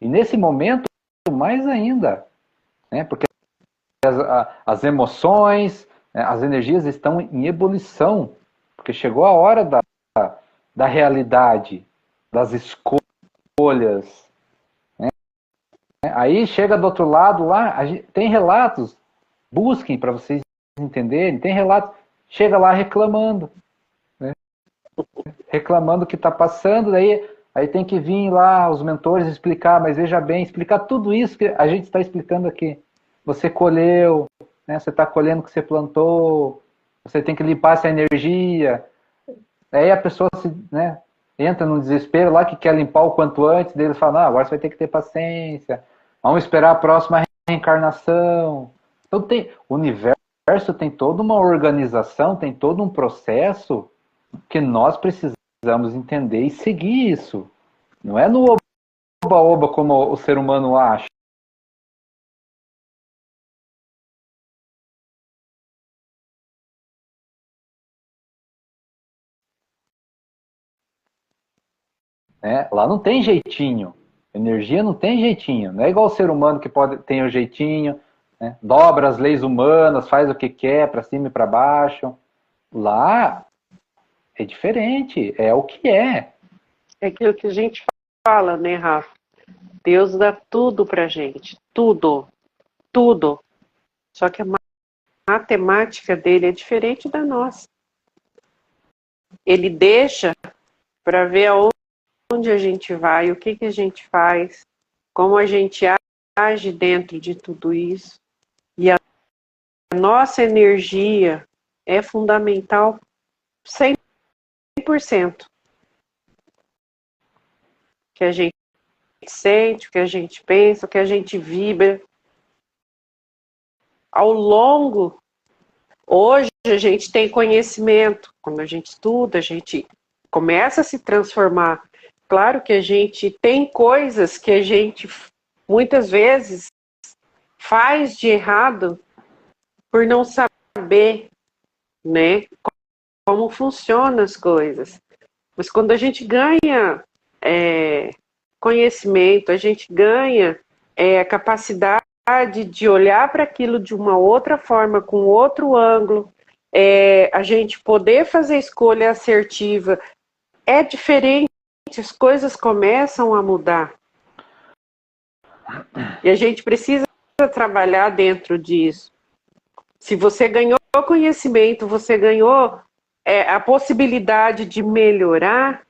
E nesse momento, mais ainda. Né? Porque as emoções, né? As energias estão em ebulição. Porque chegou a hora da realidade, das escolhas. Né? Aí chega do outro lado lá, tem relatos, busquem para vocês entenderem, tem relatos, chega lá reclamando. Né? Reclamando o que está passando, aí tem que vir lá os mentores explicar, mas veja bem, explicar tudo isso que a gente está explicando aqui. Você colheu, né? Você está colhendo o que você plantou, você tem que limpar essa energia. Aí a pessoa né, entra no desespero lá que quer limpar o quanto antes, daí ele fala, agora você vai ter que ter paciência, vamos esperar a próxima reencarnação. Então o universo tem toda uma organização, tem todo um processo que nós precisamos entender e seguir isso. Não é no oba-oba como o ser humano acha. Né? Lá não tem jeitinho. Energia não tem jeitinho. Não é igual o ser humano que tem o jeitinho, né? Dobra as leis humanas, faz o que quer, para cima e para baixo. Lá é diferente, é o que é. É aquilo que a gente fala, né, Rafa? Deus dá tudo pra gente. Tudo. Tudo. Só que a matemática dele é diferente da nossa. Ele deixa para ver aonde a gente vai, o que a gente faz, como a gente age dentro de tudo isso. E a nossa energia é fundamental 100%. O que a gente sente, o que a gente pensa, o que a gente vibra. Ao longo, hoje a gente tem conhecimento. Quando a gente estuda, a gente começa a se transformar. Claro que a gente tem coisas que a gente muitas vezes faz de errado por não saber, né, como funcionam as coisas. Mas quando a gente ganha conhecimento, a gente ganha a capacidade de olhar para aquilo de uma outra forma, com outro ângulo, a gente poder fazer escolha assertiva, é diferente, as coisas começam a mudar. E a gente precisa trabalhar dentro disso. Se você ganhou conhecimento, você ganhou a possibilidade de melhorar,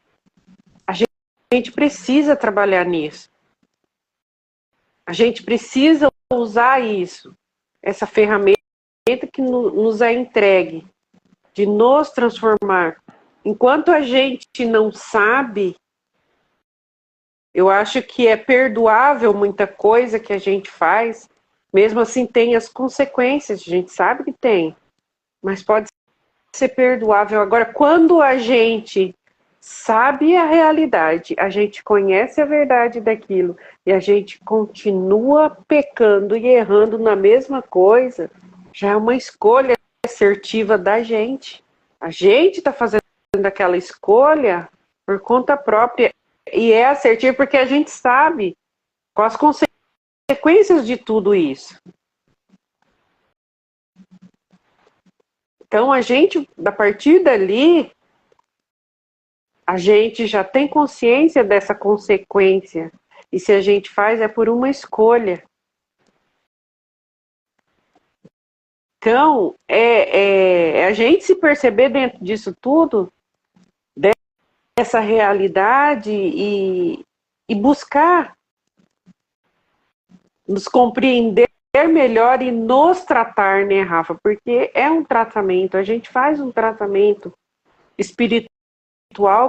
a gente precisa trabalhar nisso. A gente precisa usar isso, essa ferramenta que nos é entregue, de nos transformar. Enquanto a gente não sabe, eu acho que é perdoável muita coisa que a gente faz, mesmo assim tem as consequências, a gente sabe que tem, mas pode ser perdoável. Agora, quando a gente sabe a realidade, a gente conhece a verdade daquilo e a gente continua pecando e errando na mesma coisa, já é uma escolha assertiva da gente. A gente está fazendo aquela escolha por conta própria e é assertivo porque a gente sabe quais as consequências de tudo isso. Então, a gente, a partir dali, a gente já tem consciência dessa consequência. E se a gente faz, é por uma escolha. Então, a gente se perceber dentro disso tudo, dessa realidade, e buscar nos compreender melhor e nos tratar, né, Rafa? Porque é um tratamento, a gente faz um tratamento espiritual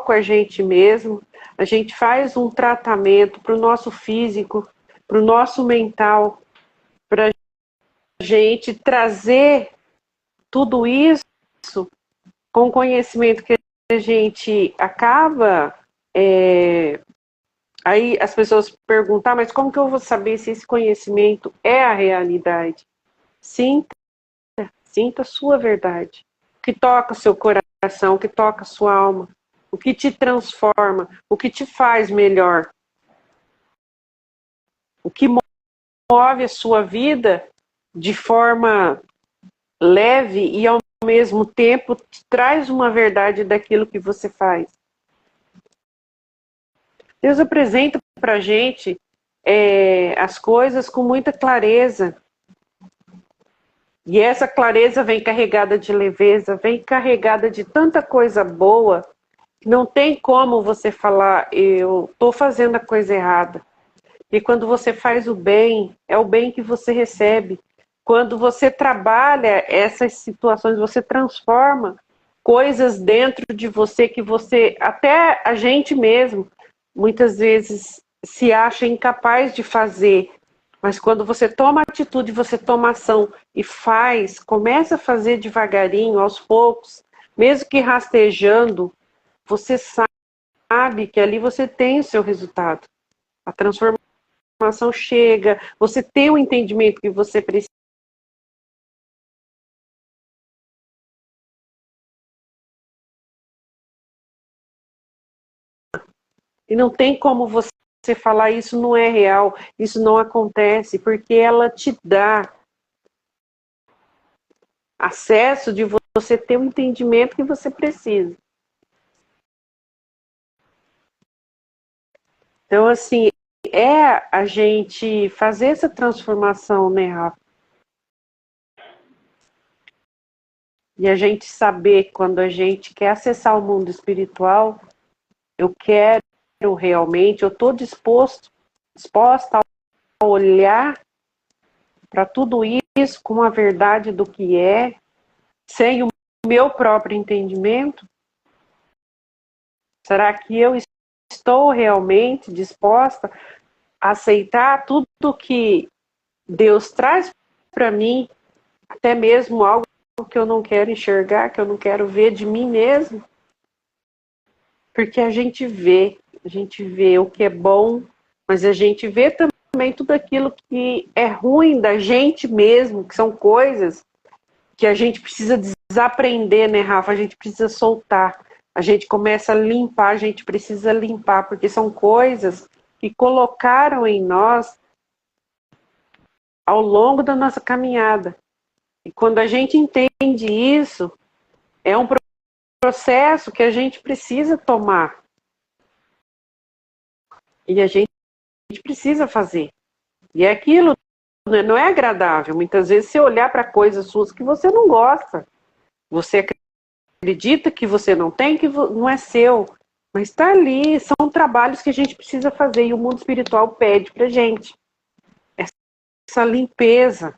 com a gente mesmo, a gente faz um tratamento para o nosso físico, para o nosso mental, para a gente trazer tudo isso com o conhecimento que a gente acaba. Aí as pessoas perguntam, mas como que eu vou saber se esse conhecimento é a realidade? Sinta a sua verdade. O que toca o seu coração, o que toca a sua alma, o que te transforma, o que te faz melhor. O que move a sua vida de forma leve e ao mesmo tempo te traz uma verdade daquilo que você faz. Deus apresenta para a gente as coisas com muita clareza. E essa clareza vem carregada de leveza, vem carregada de tanta coisa boa, que não tem como você falar, eu estou fazendo a coisa errada. E quando você faz o bem, é o bem que você recebe. Quando você trabalha essas situações, você transforma coisas dentro de você que você, até a gente mesmo, muitas vezes se acha incapaz de fazer. Mas quando você toma atitude, você toma ação e faz, começa a fazer devagarinho, aos poucos, mesmo que rastejando, você sabe que ali você tem o seu resultado. A transformação chega, você tem o entendimento que você precisa. E não tem como você falar isso não é real, isso não acontece, porque ela te dá acesso de você ter o entendimento que você precisa. Então, assim, a gente fazer essa transformação, né, Rafa? E a gente saber quando a gente quer acessar o mundo espiritual, eu quero realmente, eu estou disposta a olhar para tudo isso com a verdade do que é, sem o meu próprio entendimento? Será que eu estou realmente disposta a aceitar tudo que Deus traz para mim, até mesmo algo que eu não quero enxergar, que eu não quero ver de mim mesmo? Porque a gente vê o que é bom, mas a gente vê também tudo aquilo que é ruim da gente mesmo, que são coisas que a gente precisa desaprender, né, Rafa? A gente precisa soltar. A gente começa a limpar, a gente precisa limpar, porque são coisas que colocaram em nós ao longo da nossa caminhada. E quando a gente entende isso, é um processo que a gente precisa tomar. E a gente precisa fazer. E é aquilo, né, não é agradável. Muitas vezes você olhar para coisas suas que você não gosta. Você acredita que você não tem, que não é seu. Mas está ali, são trabalhos que a gente precisa fazer. E o mundo espiritual pede para gente essa limpeza.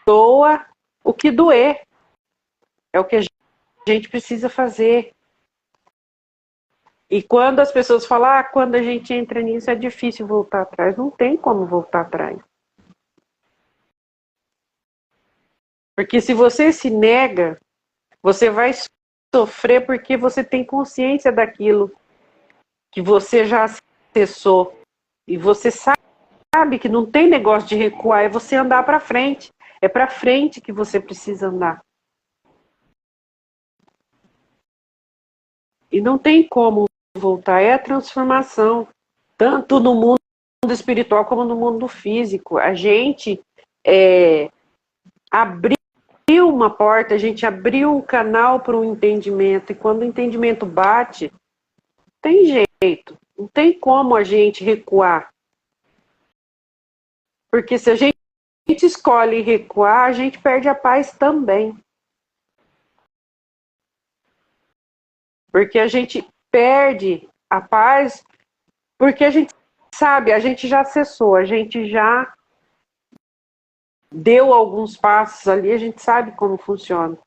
Doa o que doer. É o que a gente precisa fazer. E quando as pessoas falam, quando a gente entra nisso é difícil voltar atrás. Não tem como voltar atrás. Porque se você se nega, você vai sofrer porque você tem consciência daquilo que você já acessou. E você sabe que não tem negócio de recuar, é você andar para frente. É para frente que você precisa andar. E não tem como voltar, é a transformação. Tanto no mundo espiritual como no mundo físico. A gente abriu uma porta, a gente abriu um canal para o entendimento. E quando o entendimento bate, tem jeito. Não tem como a gente recuar. Porque se a gente escolhe recuar, a gente perde a paz também. Porque a gente perde a paz porque a gente sabe, a gente já acessou, a gente já deu alguns passos ali, a gente sabe como funciona.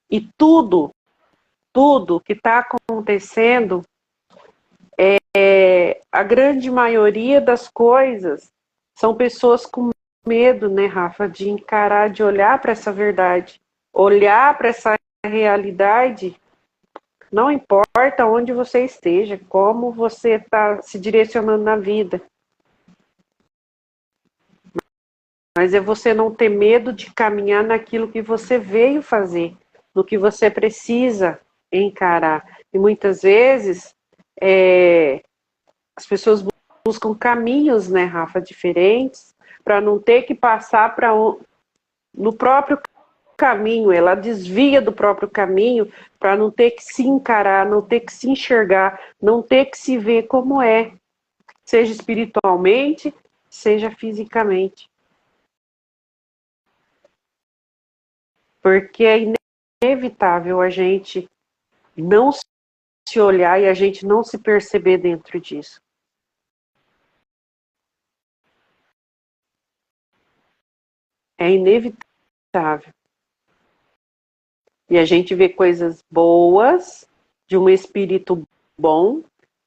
E tudo que está acontecendo, a grande maioria das coisas são pessoas com medo, né, Rafa, de encarar, de olhar para essa verdade, olhar para essa realidade. Não importa onde você esteja, como você está se direcionando na vida. Mas é você não ter medo de caminhar naquilo que você veio fazer, no que você precisa encarar. E muitas vezes as pessoas buscam caminhos, né, Rafa, diferentes, para não ter que passar no próprio caminho. Ela desvia do próprio caminho para não ter que se encarar, não ter que se enxergar, não ter que se ver como é, seja espiritualmente, seja fisicamente. Porque é inevitável a gente não se olhar e a gente não se perceber dentro disso. É inevitável. E a gente vê coisas boas, de um espírito bom,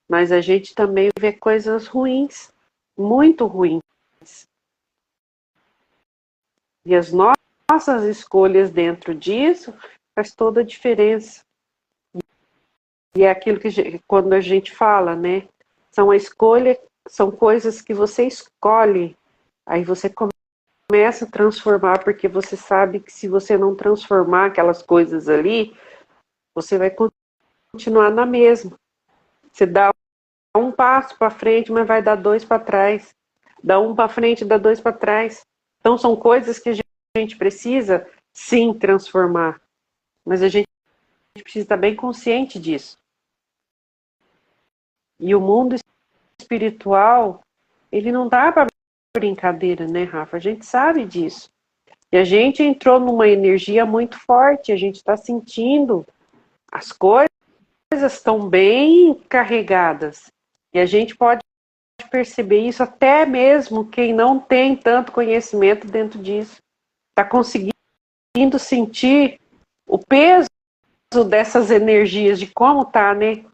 mas a gente também vê coisas ruins, muito ruins. E as nossas escolhas dentro disso faz toda a diferença. E é aquilo que quando a gente fala, né? São a escolha, são coisas que você escolhe. Aí você começa a transformar, porque você sabe que se você não transformar aquelas coisas ali, você vai continuar na mesma. Você dá um passo para frente, mas vai dar dois para trás. Dá um para frente, dá dois para trás. Então são coisas que a gente precisa sim transformar. Mas a gente precisa estar bem consciente disso. E o mundo espiritual, ele não dá para brincadeira, né, Rafa? A gente sabe disso. E a gente entrou numa energia muito forte, a gente está sentindo as coisas estão bem carregadas. E a gente pode perceber isso até mesmo quem não tem tanto conhecimento dentro disso. Está conseguindo sentir o peso dessas energias, de como tá, né?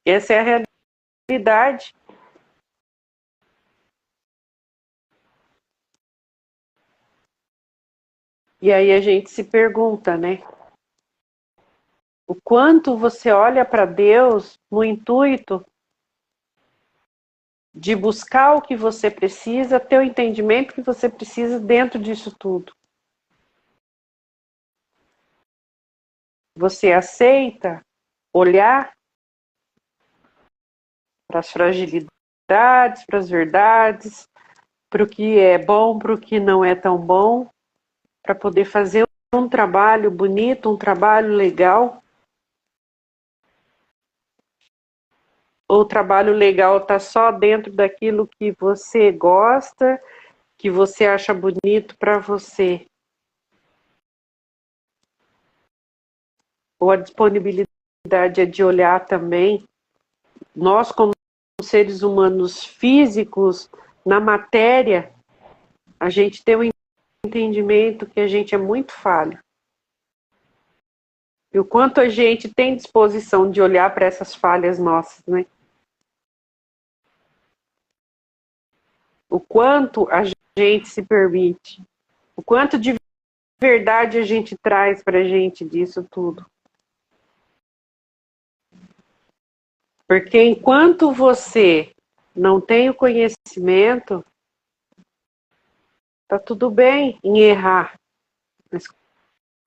Essa é a realidade. E aí a gente se pergunta, né? O quanto você olha para Deus no intuito de buscar o que você precisa, ter o entendimento que você precisa dentro disso tudo. Você aceita olhar para as fragilidades, para as verdades, para o que é bom, para o que não é tão bom, para poder fazer um trabalho bonito, um trabalho legal. Ou o trabalho legal está só dentro daquilo que você gosta, que você acha bonito para você. Ou a disponibilidade é de olhar também. Nós, como seres humanos físicos, na matéria, a gente tem um entendimento que a gente é muito falho. E o quanto a gente tem disposição de olhar para essas falhas nossas, né? O quanto a gente se permite, o quanto de verdade a gente traz para a gente disso tudo. Porque enquanto você não tem o conhecimento, tá tudo bem em errar. Mas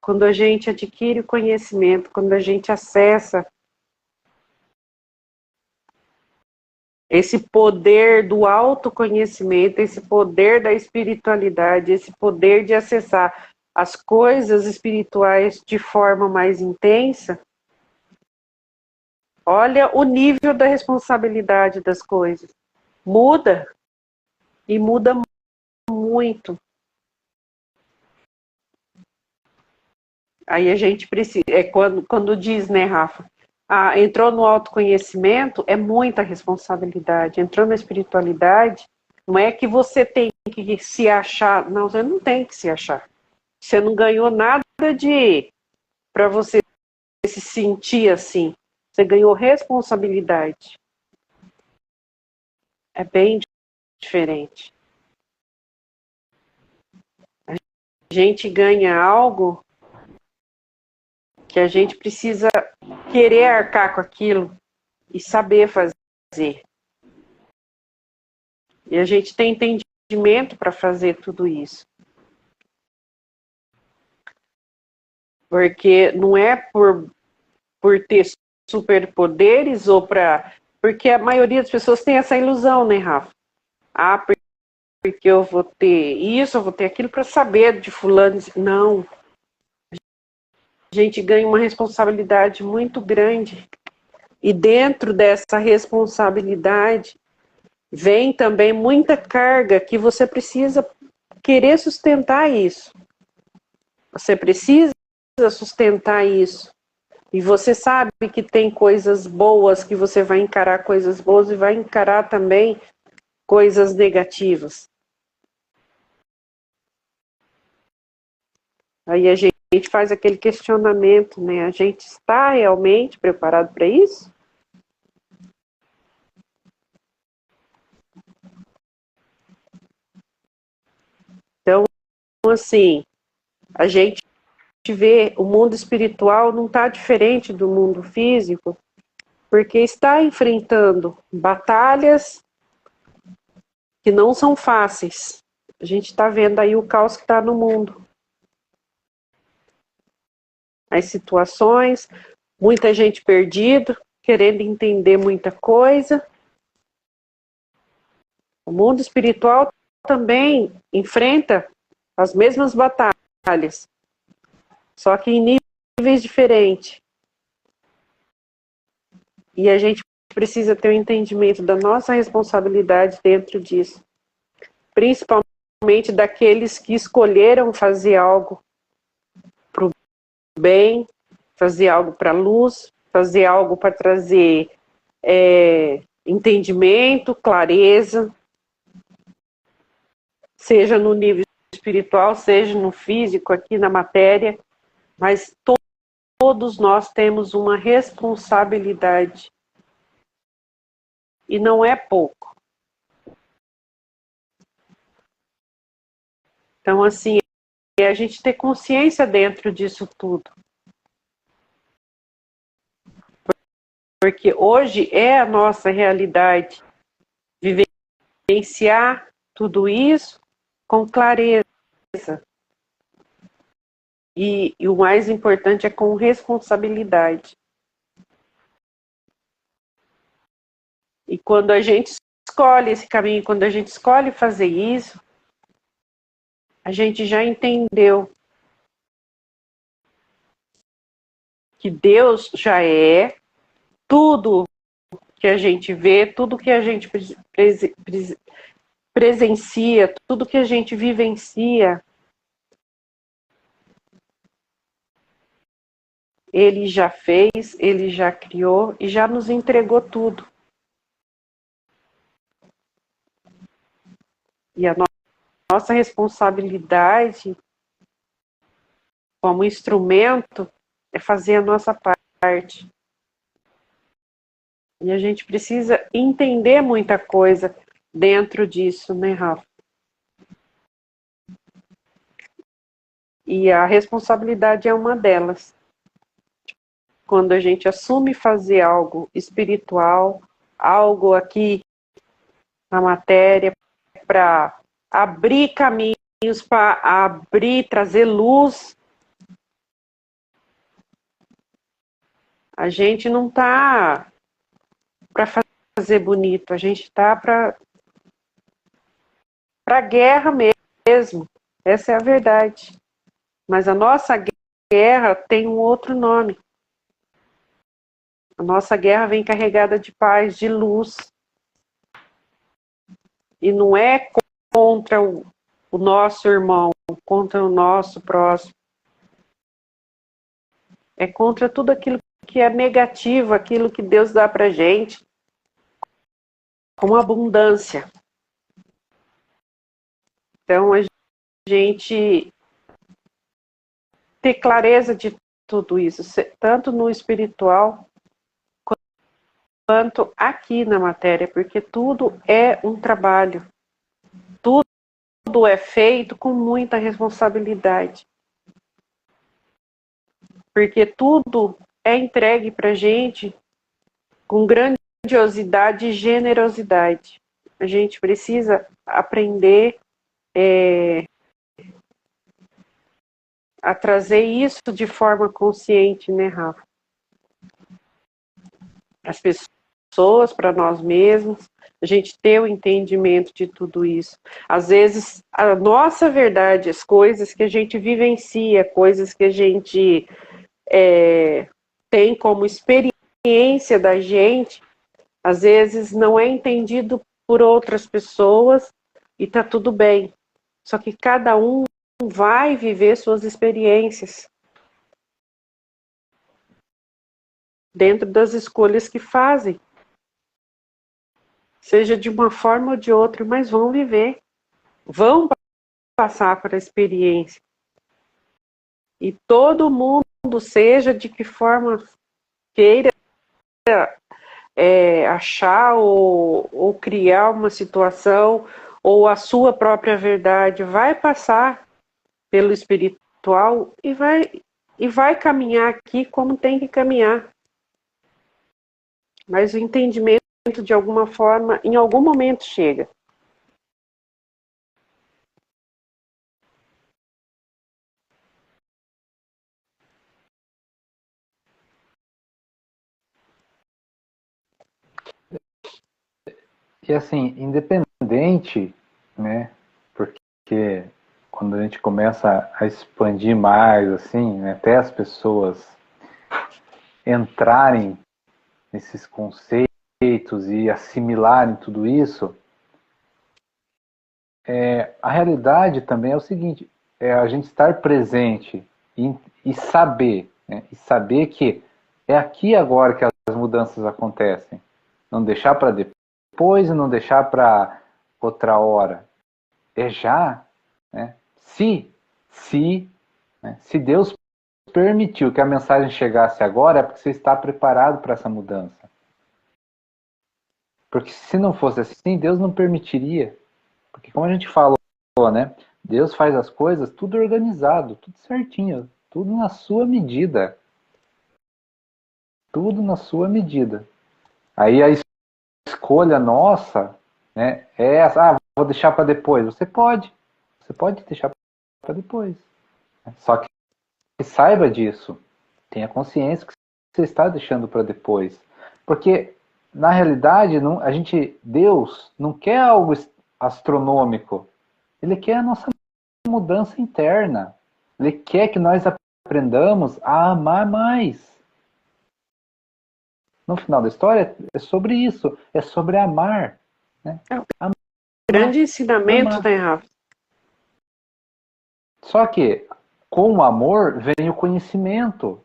quando a gente adquire o conhecimento, quando a gente acessa esse poder do autoconhecimento, esse poder da espiritualidade, esse poder de acessar as coisas espirituais de forma mais intensa, olha o nível da responsabilidade das coisas. Muda, e muda muito. Aí a gente precisa, quando diz, né, Rafa, entrou no autoconhecimento, é muita responsabilidade. Entrou na espiritualidade, não é que você tem que se achar, não, você não tem que se achar. Você não ganhou nada para você se sentir assim. Você ganhou responsabilidade. É bem diferente. A gente ganha algo que a gente precisa querer arcar com aquilo e saber fazer. E a gente tem entendimento para fazer tudo isso. Porque não é por ter superpoderes ou para... Porque a maioria das pessoas tem essa ilusão, né, Rafa? Porque eu vou ter isso, eu vou ter aquilo para saber de fulano. Não. A gente ganha uma responsabilidade muito grande. E dentro dessa responsabilidade vem também muita carga que você precisa querer sustentar isso. Você precisa sustentar isso. E você sabe que tem coisas boas, que você vai encarar coisas boas e vai encarar também coisas negativas. Aí a gente faz aquele questionamento, né? A gente está realmente preparado para isso? Então, assim, a gente vê o mundo espiritual não está diferente do mundo físico, porque está enfrentando batalhas que não são fáceis. A gente está vendo aí o caos que está no mundo. As situações, muita gente perdida, querendo entender muita coisa. O mundo espiritual também enfrenta as mesmas batalhas, só que em níveis diferentes. E a gente precisa ter um entendimento da nossa responsabilidade dentro disso. Principalmente daqueles que escolheram fazer algo para o bem, fazer algo para a luz, fazer algo para trazer entendimento, clareza, seja no nível espiritual, seja no físico, aqui na matéria, mas todos nós temos uma responsabilidade. E não é pouco. Então, assim, é a gente ter consciência dentro disso tudo. porque hoje é a nossa realidade vivenciar tudo isso com clareza. E o mais importante é com responsabilidade. E quando a gente escolhe esse caminho, quando a gente escolhe fazer isso, a gente já entendeu que Deus já é tudo que a gente vê, tudo que a gente presencia, tudo que a gente vivencia, Ele já fez, Ele já criou e já nos entregou tudo. E a nossa responsabilidade como instrumento é fazer a nossa parte. E a gente precisa entender muita coisa dentro disso, né, Rafa? E a responsabilidade é uma delas. Quando a gente assume fazer algo espiritual, algo aqui na matéria, para abrir caminhos, para abrir, trazer luz, a gente não está para fazer bonito, a gente está para guerra mesmo. Essa é a verdade. Mas a nossa guerra tem um outro nome. A nossa guerra vem carregada de paz, de luz. E não é contra o nosso irmão, contra o nosso próximo. É contra tudo aquilo que é negativo, aquilo que Deus dá pra gente com abundância. Então, a gente ter clareza de tudo isso, tanto no espiritual quanto aqui na matéria, porque tudo é um trabalho. Tudo é feito com muita responsabilidade. Porque tudo é entregue pra gente com grandiosidade e generosidade. A gente precisa aprender a trazer isso de forma consciente, né, Rafa? As pessoas, para nós mesmos, a gente ter o entendimento de tudo isso. Às vezes, a nossa verdade, as coisas que a gente vivencia, coisas que a gente tem como experiência da gente, às vezes não é entendido por outras pessoas e tá tudo bem. Só que cada um vai viver suas experiências dentro das escolhas que fazem. Seja de uma forma ou de outra, mas vão viver. Vão passar por a experiência. E todo mundo, seja de que forma queira achar ou criar uma situação ou a sua própria verdade, vai passar pelo espiritual e vai caminhar aqui como tem que caminhar. Mas o entendimento, de alguma forma, em algum momento chega. E assim, independente, né? Porque quando a gente começa a expandir mais, assim, né, até as pessoas entrarem nesses conceitos e assimilarem tudo isso, a realidade também é o seguinte, é a gente estar presente e saber, né, e saber que é aqui agora que as mudanças acontecem. Não deixar para depois e não deixar para outra hora. É já, né? Se Deus permitiu que a mensagem chegasse agora, é porque você está preparado para essa mudança. Porque se não fosse assim, Deus não permitiria. Porque como a gente falou, né? Deus faz as coisas tudo organizado, tudo certinho, tudo na sua medida. Tudo na sua medida. Aí a escolha nossa, né, é essa, vou deixar para depois. Você pode deixar para depois. Só que saiba disso, tenha consciência que você está deixando para depois. Porque, na realidade, Deus não quer algo astronômico. Ele quer a nossa mudança interna. Ele quer que nós aprendamos a amar mais. No final da história, é sobre isso. É sobre amar. Né? Amar. Grande ensinamento, amar. né, Rafa? Só que, com o amor, vem o conhecimento.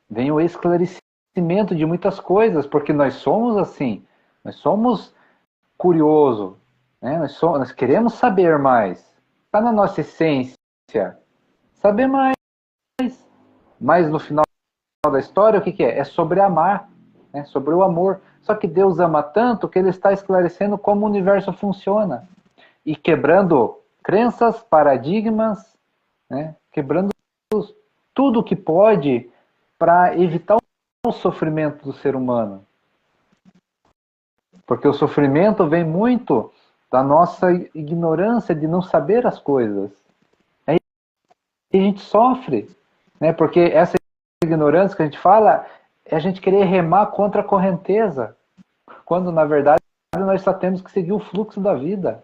Vem o esclarecimento de muitas coisas. Porque nós somos assim. Nós somos curiosos. Né? Nós queremos saber mais. Está na nossa essência. Saber mais. Mas no final da história, o que é? É sobre amar, né? Sobre o amor. Só que Deus ama tanto que Ele está esclarecendo como o universo funciona. E quebrando crenças, paradigmas, né? Quebrando tudo que pode para evitar o sofrimento do ser humano. Porque o sofrimento vem muito da nossa ignorância de não saber as coisas. Aí a gente sofre, né? Porque essa ignorância que a gente fala é a gente querer remar contra a correnteza, quando na verdade nós só temos que seguir o fluxo da vida.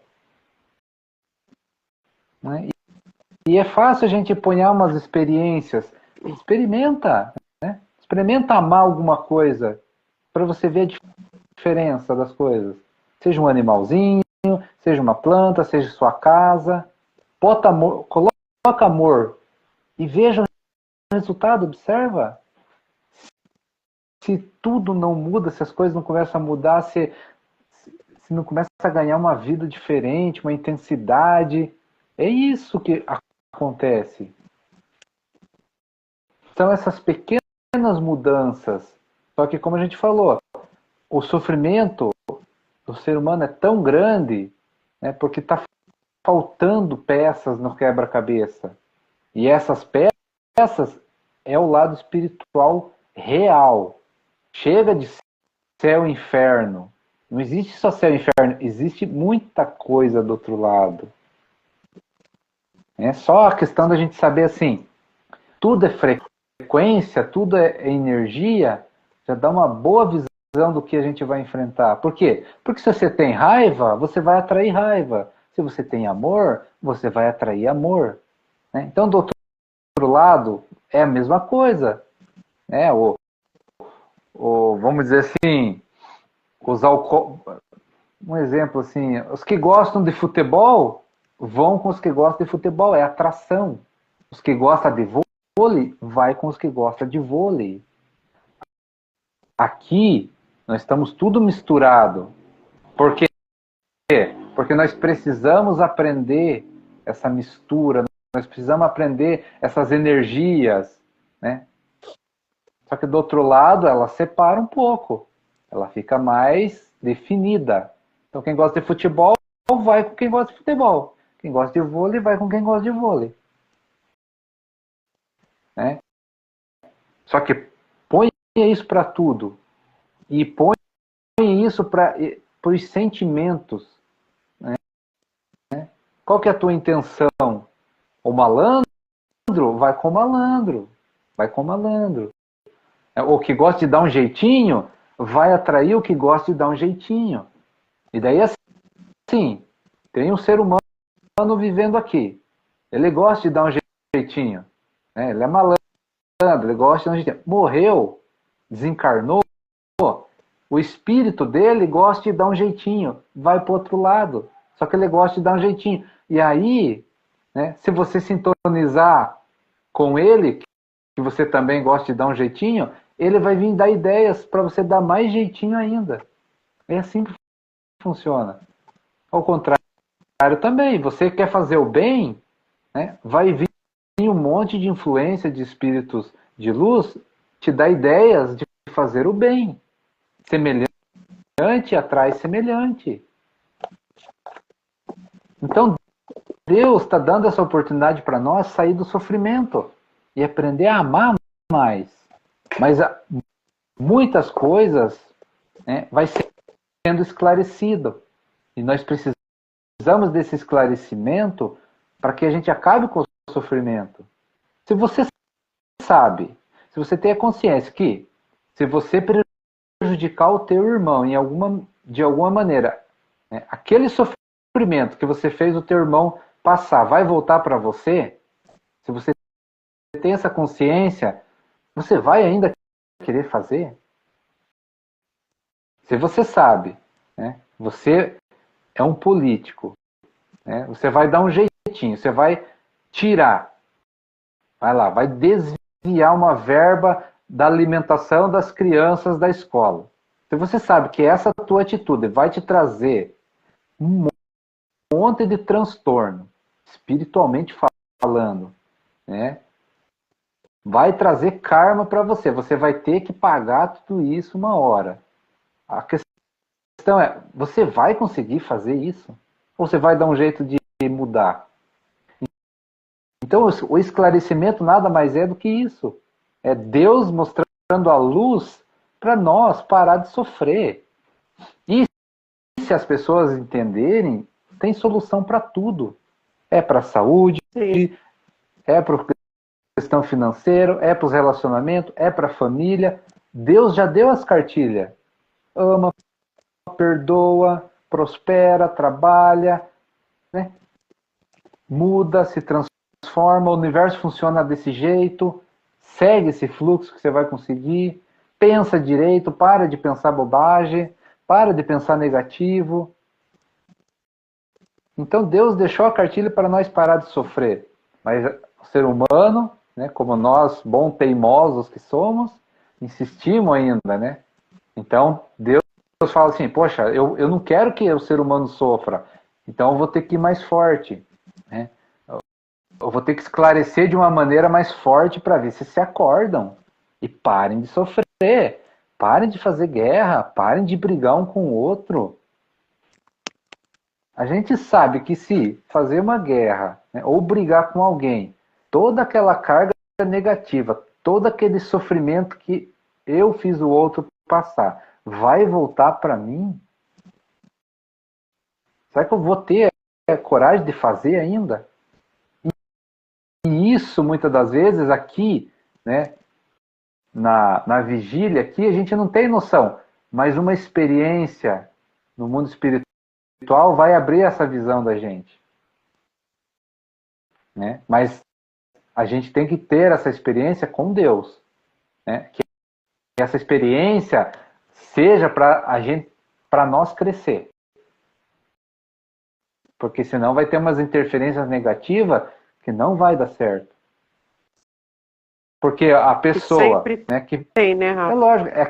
Né? E é fácil a gente apanhar umas experiências. Experimenta, né? Experimenta amar alguma coisa para você ver a diferença das coisas. Seja um animalzinho, seja uma planta, seja sua casa. Bota amor, coloca amor e veja o resultado, observa. Se tudo não muda, se as coisas não começam a mudar, se não começa a ganhar uma vida diferente, uma intensidade, é isso que acontece. São essas pequenas mudanças. Só que, como a gente falou, o sofrimento do ser humano é tão grande, né, porque está faltando peças no quebra-cabeça. E essas peças é o lado espiritual real. Chega de céu e inferno. Não existe só céu e inferno, existe muita coisa do outro lado. É só a questão da gente saber assim, tudo é frequência, tudo é energia, já dá uma boa visão do que a gente vai enfrentar. Por quê? Porque se você tem raiva, você vai atrair raiva. Se você tem amor, você vai atrair amor. Né? Então, do outro lado, é a mesma coisa. Né? Vamos dizer assim, um exemplo assim, os que gostam de futebol vão com os que gostam de futebol, é atração. Os que gostam de vôlei, vai com os que gostam de vôlei. Aqui, nós estamos tudo misturado. Por quê? Porque nós precisamos aprender essa mistura, nós precisamos aprender essas energias, né? Só que do outro lado, ela separa um pouco. Ela fica mais definida. Então, quem gosta de futebol, vai com quem gosta de futebol. Quem gosta de vôlei, vai com quem gosta de vôlei. Né? Só que põe isso para tudo. E põe isso para os sentimentos. Né? Qual que é a tua intenção? O malandro, vai com o malandro. Vai com o malandro. O que gosta de dar um jeitinho, vai atrair o que gosta de dar um jeitinho. E daí assim, tem um ser humano vivendo aqui. Ele gosta de dar um jeitinho. Né? Ele é malandro, ele gosta de dar um jeitinho. Morreu, desencarnou, o espírito dele gosta de dar um jeitinho. Vai para o outro lado. Só que ele gosta de dar um jeitinho. E aí, né, se você sintonizar com ele, que você também gosta de dar um jeitinho, ele vai vir dar ideias para você dar mais jeitinho ainda. É assim que funciona. Ao contrário também, você quer fazer o bem, né, vai vir um monte de influência de espíritos de luz te dar ideias de fazer o bem. Semelhante atrai semelhante. Então, Deus está dando essa oportunidade para nós sair do sofrimento e aprender a amar mais. Mas muitas coisas né, vai sendo esclarecido. E nós precisamos desse esclarecimento para que a gente acabe com o sofrimento. Se você sabe, se você tem a consciência que se você prejudicar o teu irmão de alguma maneira, né, aquele sofrimento que você fez o teu irmão passar vai voltar para você, se você tem essa consciência, você vai ainda querer fazer? Se você sabe, né, você é um político, né, você vai dar um jeitinho, você vai tirar, vai lá, vai desviar uma verba da alimentação das crianças da escola. Se você sabe que essa tua atitude vai te trazer um monte de transtorno, espiritualmente falando, né? Vai trazer karma para você. Você vai ter que pagar tudo isso uma hora. A questão é, você vai conseguir fazer isso? Ou você vai dar um jeito de mudar? Então, o esclarecimento nada mais é do que isso. É Deus mostrando a luz para nós parar de sofrer. E se as pessoas entenderem, tem solução para tudo. É para a saúde, sim, é para a questão financeira, é para os relacionamentos, é para a família. Deus já deu as cartilhas. Ama, perdoa, prospera, trabalha, né? Muda, se transforma, o universo funciona desse jeito, segue esse fluxo que você vai conseguir, pensa direito, para de pensar bobagem, para de pensar negativo. Então Deus deixou a cartilha para nós parar de sofrer. Mas o ser humano, né, como nós, bons teimosos que somos, insistimos ainda, né? Então Deus fala assim, poxa, eu não quero que o ser humano sofra, então eu vou ter que ir mais forte, né? Eu vou ter que esclarecer de uma maneira mais forte para ver se acordam e parem de sofrer, parem de fazer guerra, parem de brigar um com o outro. A gente sabe que se fazer uma guerra, né, ou brigar com alguém, toda aquela carga negativa, todo aquele sofrimento que eu fiz o outro passar, vai voltar para mim? Será que eu vou ter a coragem de fazer ainda? E isso, muitas das vezes, aqui, né, na vigília, aqui a gente não tem noção, mas uma experiência no mundo espiritual vai abrir essa visão da gente. Né? Mas a gente tem que ter essa experiência com Deus. Né? Que essa experiência seja para nós crescer. Porque senão vai ter umas interferências negativas que não vai dar certo. Porque a pessoa... Sempre né, que tem, né, Rafa? É lógico, é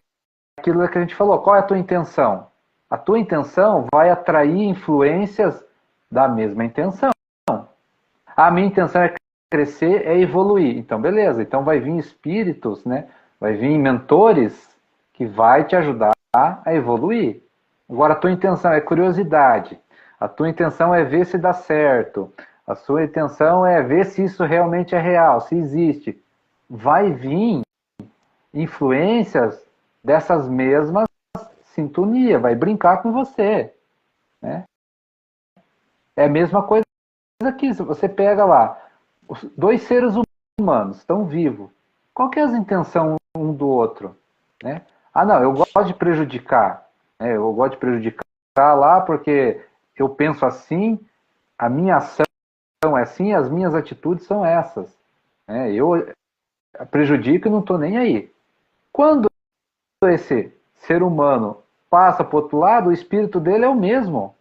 aquilo que a gente falou. Qual é a tua intenção? A tua intenção vai atrair influências da mesma intenção. A minha intenção é crescer, é evoluir. Então, beleza. Então vai vir espíritos, né? Vai vir mentores que vai te ajudar a evoluir. Agora, a tua intenção é curiosidade. A tua intenção é ver se dá certo. A sua intenção é ver se isso realmente é real, se existe. Vai vir influências dessas mesmas sintonia, vai brincar com você. Né? É a mesma coisa aqui. Se você pega lá, os dois seres humanos estão vivos. Qual que é a intenção um do outro? Né? Ah, não, eu gosto de prejudicar. Né? Eu gosto de prejudicar lá porque eu penso assim, a minha ação é assim, as minhas atitudes são essas. Né? Eu prejudico e não estou nem aí. Quando esse ser humano passa para o outro lado, o espírito dele é o mesmo.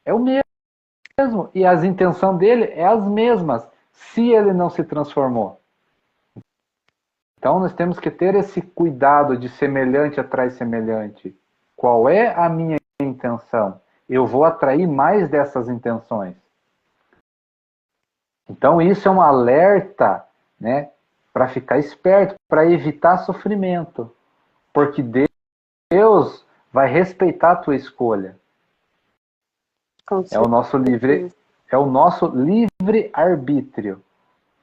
É o mesmo. E as intenções dele é as mesmas, se ele não se transformou. Então nós temos que ter esse cuidado de semelhante atrai semelhante. Qual é a minha intenção? Eu vou atrair mais dessas intenções. Então isso é um alerta, né, para ficar esperto, para evitar sofrimento. Porque Deus vai respeitar a tua escolha. É o nosso livre arbítrio.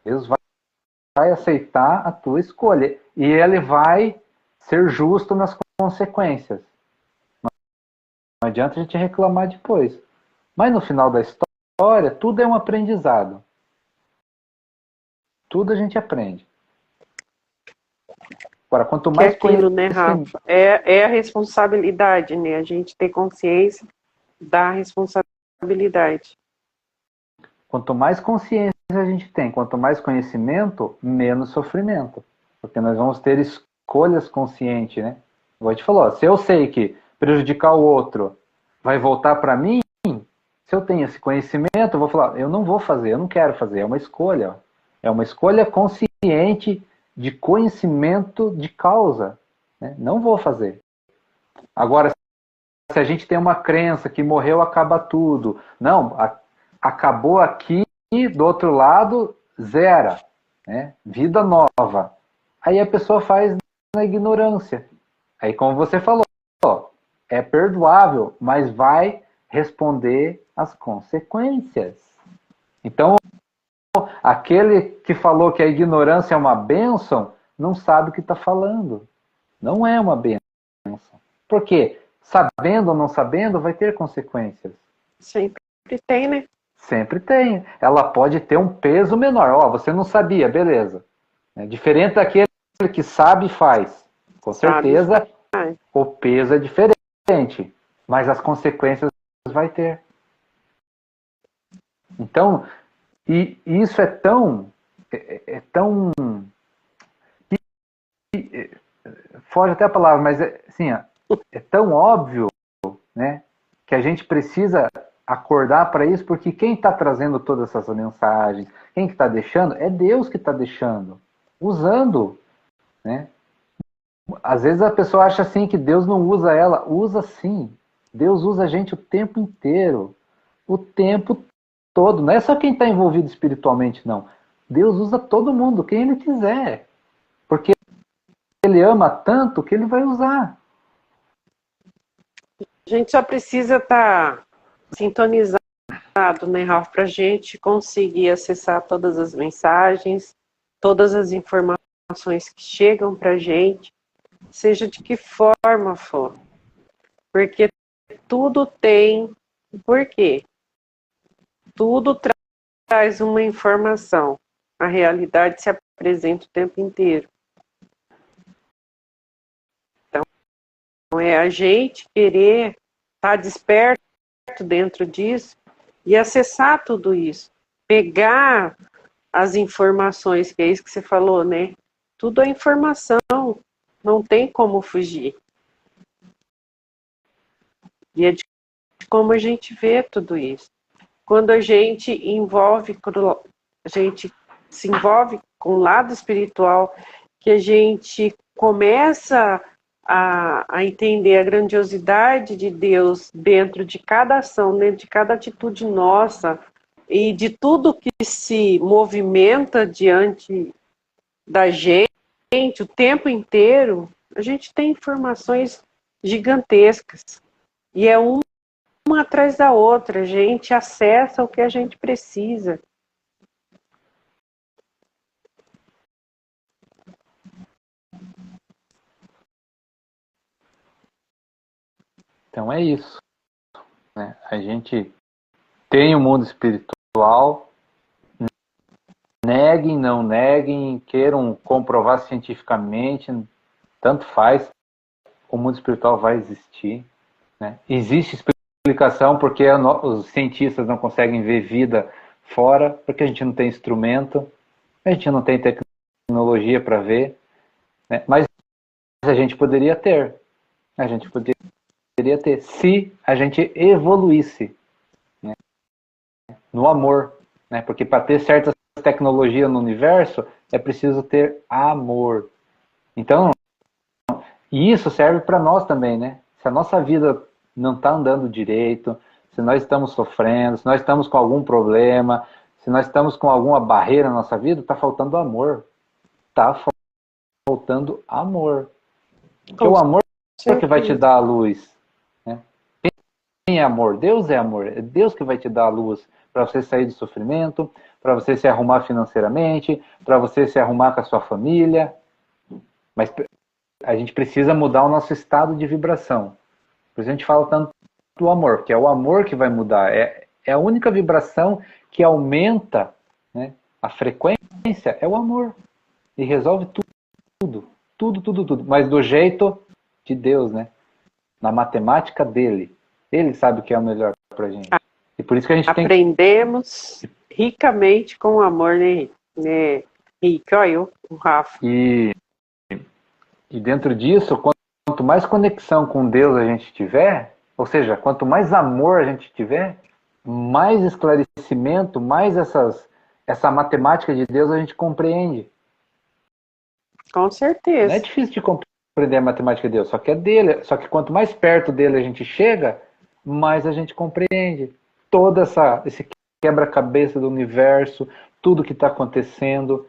Deus vai aceitar a tua escolha e ele vai ser justo nas consequências. adianta a gente reclamar depois. Mas no final da história, tudo é um aprendizado. Tudo a gente aprende. Agora, quanto Que é mais aquilo, né, conhecimento... Rafa? É a responsabilidade, né? A gente ter consciência da responsabilidade. Quanto mais consciência a gente tem, quanto mais conhecimento, menos sofrimento. Porque nós vamos ter escolhas conscientes, né? Igual a gente falou, se eu sei que prejudicar o outro vai voltar para mim, se eu tenho esse conhecimento, eu vou falar, eu não vou fazer, eu não quero fazer, é uma escolha. É uma escolha consciente de conhecimento de causa. Né? Não vou fazer. Agora, se a gente tem uma crença que morreu, acaba tudo. Não, acabou aqui, do outro lado, zera. Né? Vida nova. Aí a pessoa faz na ignorância. Aí, como você falou, é perdoável, mas vai responder às consequências. Então, aquele que falou que a ignorância é uma bênção, não sabe o que está falando. Não é uma bênção. Por quê? Sabendo ou não sabendo, vai ter consequências. Sempre tem, né? Sempre tem. Ela pode ter um peso menor. Ó, você não sabia, beleza. É diferente daquele que sabe e faz. Com certeza, o peso é diferente. Mas as consequências vai ter. Então, e isso é tão... foge até a palavra, mas assim, é tão óbvio, né, que a gente precisa acordar para isso, porque quem está trazendo todas essas mensagens, quem que está deixando, é Deus que está deixando, usando, né? Às vezes a pessoa acha assim que Deus não usa ela, usa sim. Deus usa a gente o tempo inteiro, o tempo todo. Não é só quem está envolvido espiritualmente, não. Deus usa todo mundo, quem Ele quiser, porque Ele ama tanto que Ele vai usar. A gente só precisa estar sintonizado, né, Ralf, para a gente conseguir acessar todas as mensagens, todas as informações que chegam para a gente, seja de que forma for. Porque tudo tem porquê. Tudo traz uma informação. A realidade se apresenta o tempo inteiro. Então, é a gente querer estar desperto dentro disso e acessar tudo isso. Pegar as informações, que é isso que você falou, né? Tudo é informação, não tem como fugir. E é de como a gente vê tudo isso. Quando a gente se envolve com o lado espiritual, que a gente começa a entender a grandiosidade de Deus dentro de cada ação, dentro de cada atitude nossa e de tudo que se movimenta diante da gente o tempo inteiro, a gente tem informações gigantescas. E é uma atrás da outra, a gente acessa o que a gente precisa. Então é isso. Né? A gente tem o mundo espiritual, neguem, não neguem, queiram comprovar cientificamente, tanto faz, o mundo espiritual vai existir. Né? Existe explicação porque os cientistas não conseguem ver vida fora, porque a gente não tem instrumento, a gente não tem tecnologia para ver, né? Mas a gente poderia ter. A gente poderia ter, se a gente evoluísse, né? No amor. Né? Porque para ter certas tecnologias no universo, é preciso ter amor. Então, e isso serve para nós também, né? Se a nossa vida não está andando direito, se nós estamos sofrendo, se nós estamos com algum problema, se nós estamos com alguma barreira na nossa vida, está faltando amor. Está faltando amor. Porque o amor é que vai te dar a luz. Né? Quem é amor? Deus é amor. É Deus que vai te dar a luz para você sair do sofrimento, para você se arrumar financeiramente, para você se arrumar com a sua família. Mas a gente precisa mudar o nosso estado de vibração. Por isso a gente fala tanto do amor, que é o amor que vai mudar. É a única vibração que aumenta, né, a frequência, é o amor. E resolve tudo, tudo, tudo, tudo. Mas do jeito de Deus, né? Na matemática dele. Ele sabe o que é o melhor pra gente. E por isso que a gente tem que... Aprendemos ricamente com o amor, né, Rick? Olha, o Rafa. E dentro disso, quanto mais conexão com Deus a gente tiver, ou seja, quanto mais amor a gente tiver, mais esclarecimento, mais essa matemática de Deus a gente compreende. Com certeza. Não é difícil de compreender a matemática de Deus, só que é dele. Só que quanto mais perto dele a gente chega, mais a gente compreende todo esse quebra-cabeça do universo, tudo que está acontecendo.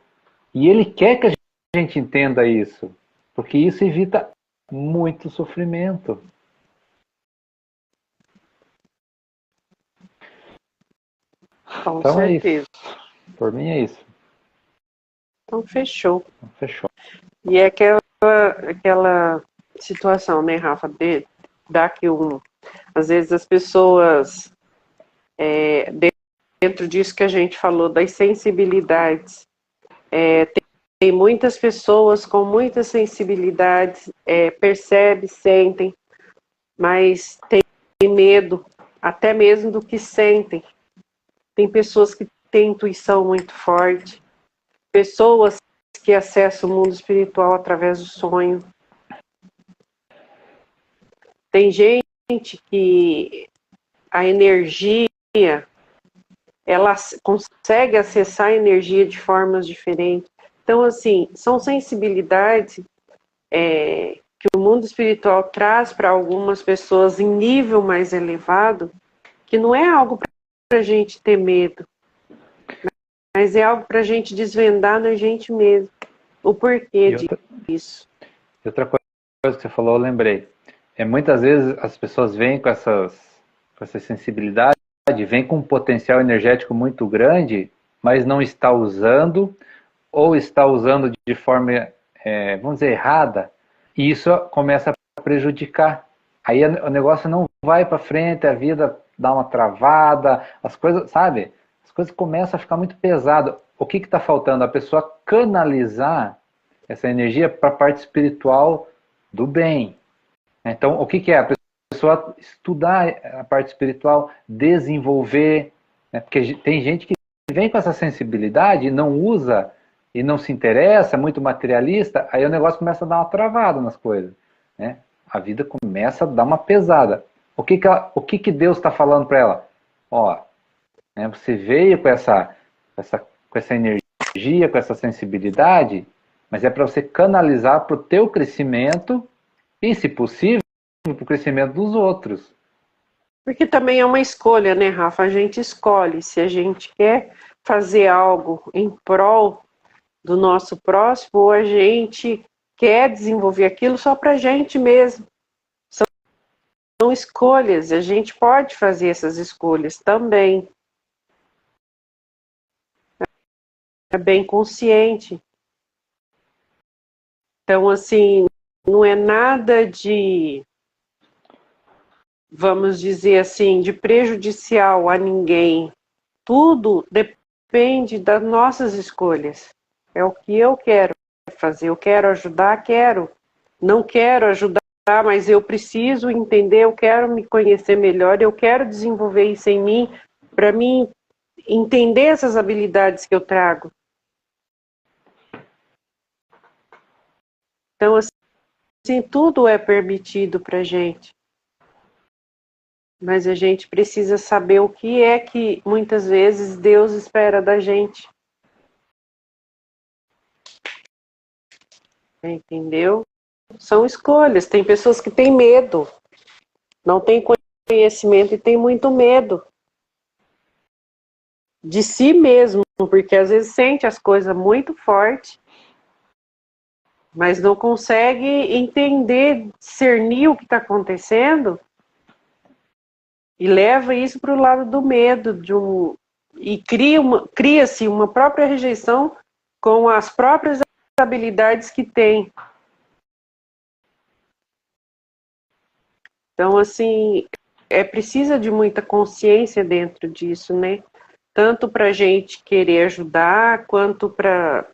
E ele quer que a gente entenda isso, porque isso evita muito sofrimento. Com Então certeza. é isso. Por mim é isso. Então fechou. Fechou. E é aquela situação, né, Rafa, dá que às vezes as pessoas, dentro disso que a gente falou, das sensibilidades, tem muitas pessoas com muitas sensibilidades, percebem, sentem, mas tem medo, até mesmo do que sentem. Tem pessoas que têm intuição muito forte, pessoas que acessam o mundo espiritual através do sonho. Tem gente que a energia, ela consegue acessar a energia de formas diferentes. Então, assim, são sensibilidades que o mundo espiritual traz para algumas pessoas em nível mais elevado, que não é algo para a gente ter medo, mas é algo para a gente desvendar na gente mesmo. O porquê disso. E outra coisa que você falou, eu lembrei. Muitas vezes as pessoas vêm com essa sensibilidade, vêm com um potencial energético muito grande, mas não está usando, ou está usando de forma, vamos dizer, errada, e isso começa a prejudicar. Aí o negócio não vai para frente, a vida dá uma travada, as coisas, sabe? As coisas começam a ficar muito pesadas. O que está faltando? A pessoa canalizar essa energia para a parte espiritual do bem. Então, o que é? A pessoa estudar a parte espiritual, desenvolver, né? Porque tem gente que vem com essa sensibilidade e não usa e não se interessa, é muito materialista, aí o negócio começa a dar uma travada nas coisas, né? A vida começa a dar uma pesada. O que Deus está falando para ela? Ó, né, você veio com essa energia, com essa sensibilidade, mas é para você canalizar para o teu crescimento e, se possível, para o crescimento dos outros. Porque também é uma escolha, né, Rafa? A gente escolhe se a gente quer fazer algo em prol do nosso próximo ou a gente quer desenvolver aquilo só para a gente mesmo. São escolhas, a gente pode fazer essas escolhas também. É bem consciente. Então, assim, não é nada de, vamos dizer assim, de prejudicial a ninguém. Tudo depende das nossas escolhas. É o que eu quero fazer. Eu quero ajudar, quero. Não quero ajudar, mas eu preciso entender, eu quero me conhecer melhor, eu quero desenvolver isso em mim, para mim entender essas habilidades que eu trago. Então, assim, tudo é permitido para a gente. Mas a gente precisa saber o que é que muitas vezes Deus espera da gente. Entendeu? São escolhas. Tem pessoas que têm medo, não têm conhecimento e têm muito medo de si mesmo, porque às vezes sente as coisas muito forte, mas não consegue entender, discernir o que está acontecendo e leva isso para o lado do medo e cria-se uma própria rejeição com as próprias habilidades que tem. Então, assim, precisa de muita consciência dentro disso, né? Tanto para a gente querer ajudar, quanto para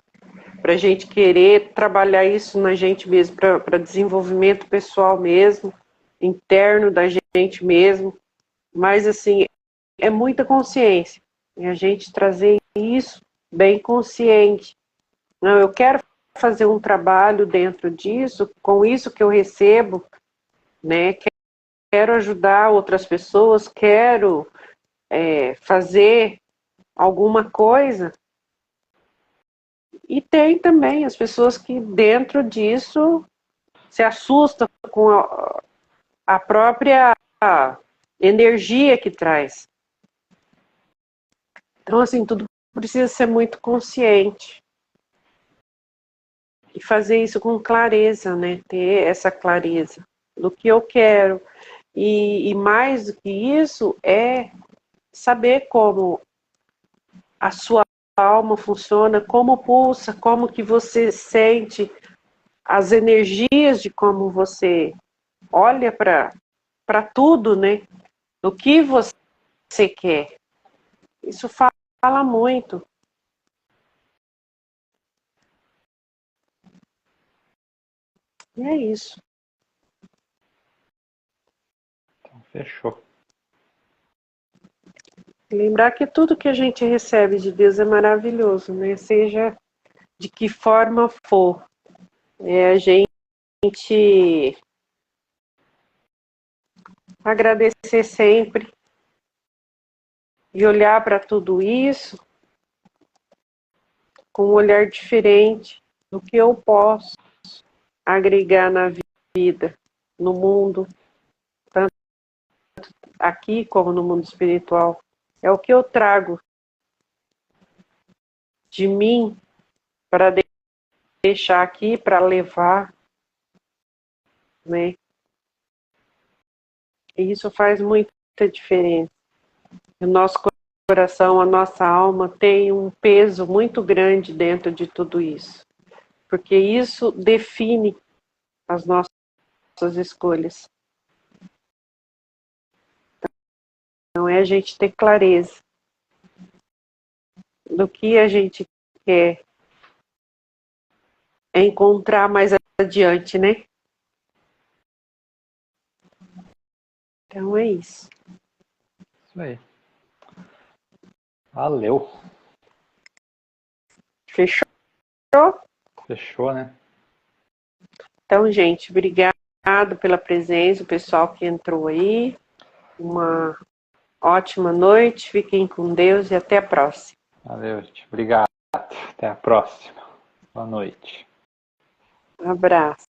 a gente querer trabalhar isso na gente mesmo, para desenvolvimento pessoal mesmo, interno da gente mesmo. Mas, assim, é muita consciência. E a gente trazer isso bem consciente. Não, eu quero fazer um trabalho dentro disso, com isso que eu recebo, né? Quero ajudar outras pessoas, quero fazer alguma coisa. E tem também as pessoas que dentro disso se assustam com a própria energia que traz. Então, assim, tudo precisa ser muito consciente. E fazer isso com clareza, né? Ter essa clareza do que eu quero. E mais do que isso, é saber como a sua alma funciona, como pulsa, como que você sente as energias de como você olha para tudo, né? O que você quer. Isso fala muito. E é isso. Então, fechou. Lembrar que tudo que a gente recebe de Deus é maravilhoso, né? Seja de que forma for. A gente agradecer sempre e olhar para tudo isso com um olhar diferente do que eu posso agregar na vida, no mundo, tanto aqui como no mundo espiritual. É o que eu trago de mim para deixar aqui, para levar, né? E isso faz muita diferença. O nosso coração, a nossa alma tem um peso muito grande dentro de tudo isso, porque isso define as nossas escolhas. Então é a gente ter clareza do que a gente quer encontrar mais adiante, né? Então é isso. Isso aí. Valeu. Fechou? Fechou, né? Então, gente, obrigado pela presença, o pessoal que entrou aí. Uma ótima noite, fiquem com Deus e até a próxima. Valeu, gente. Obrigado. Até a próxima. Boa noite. Um abraço.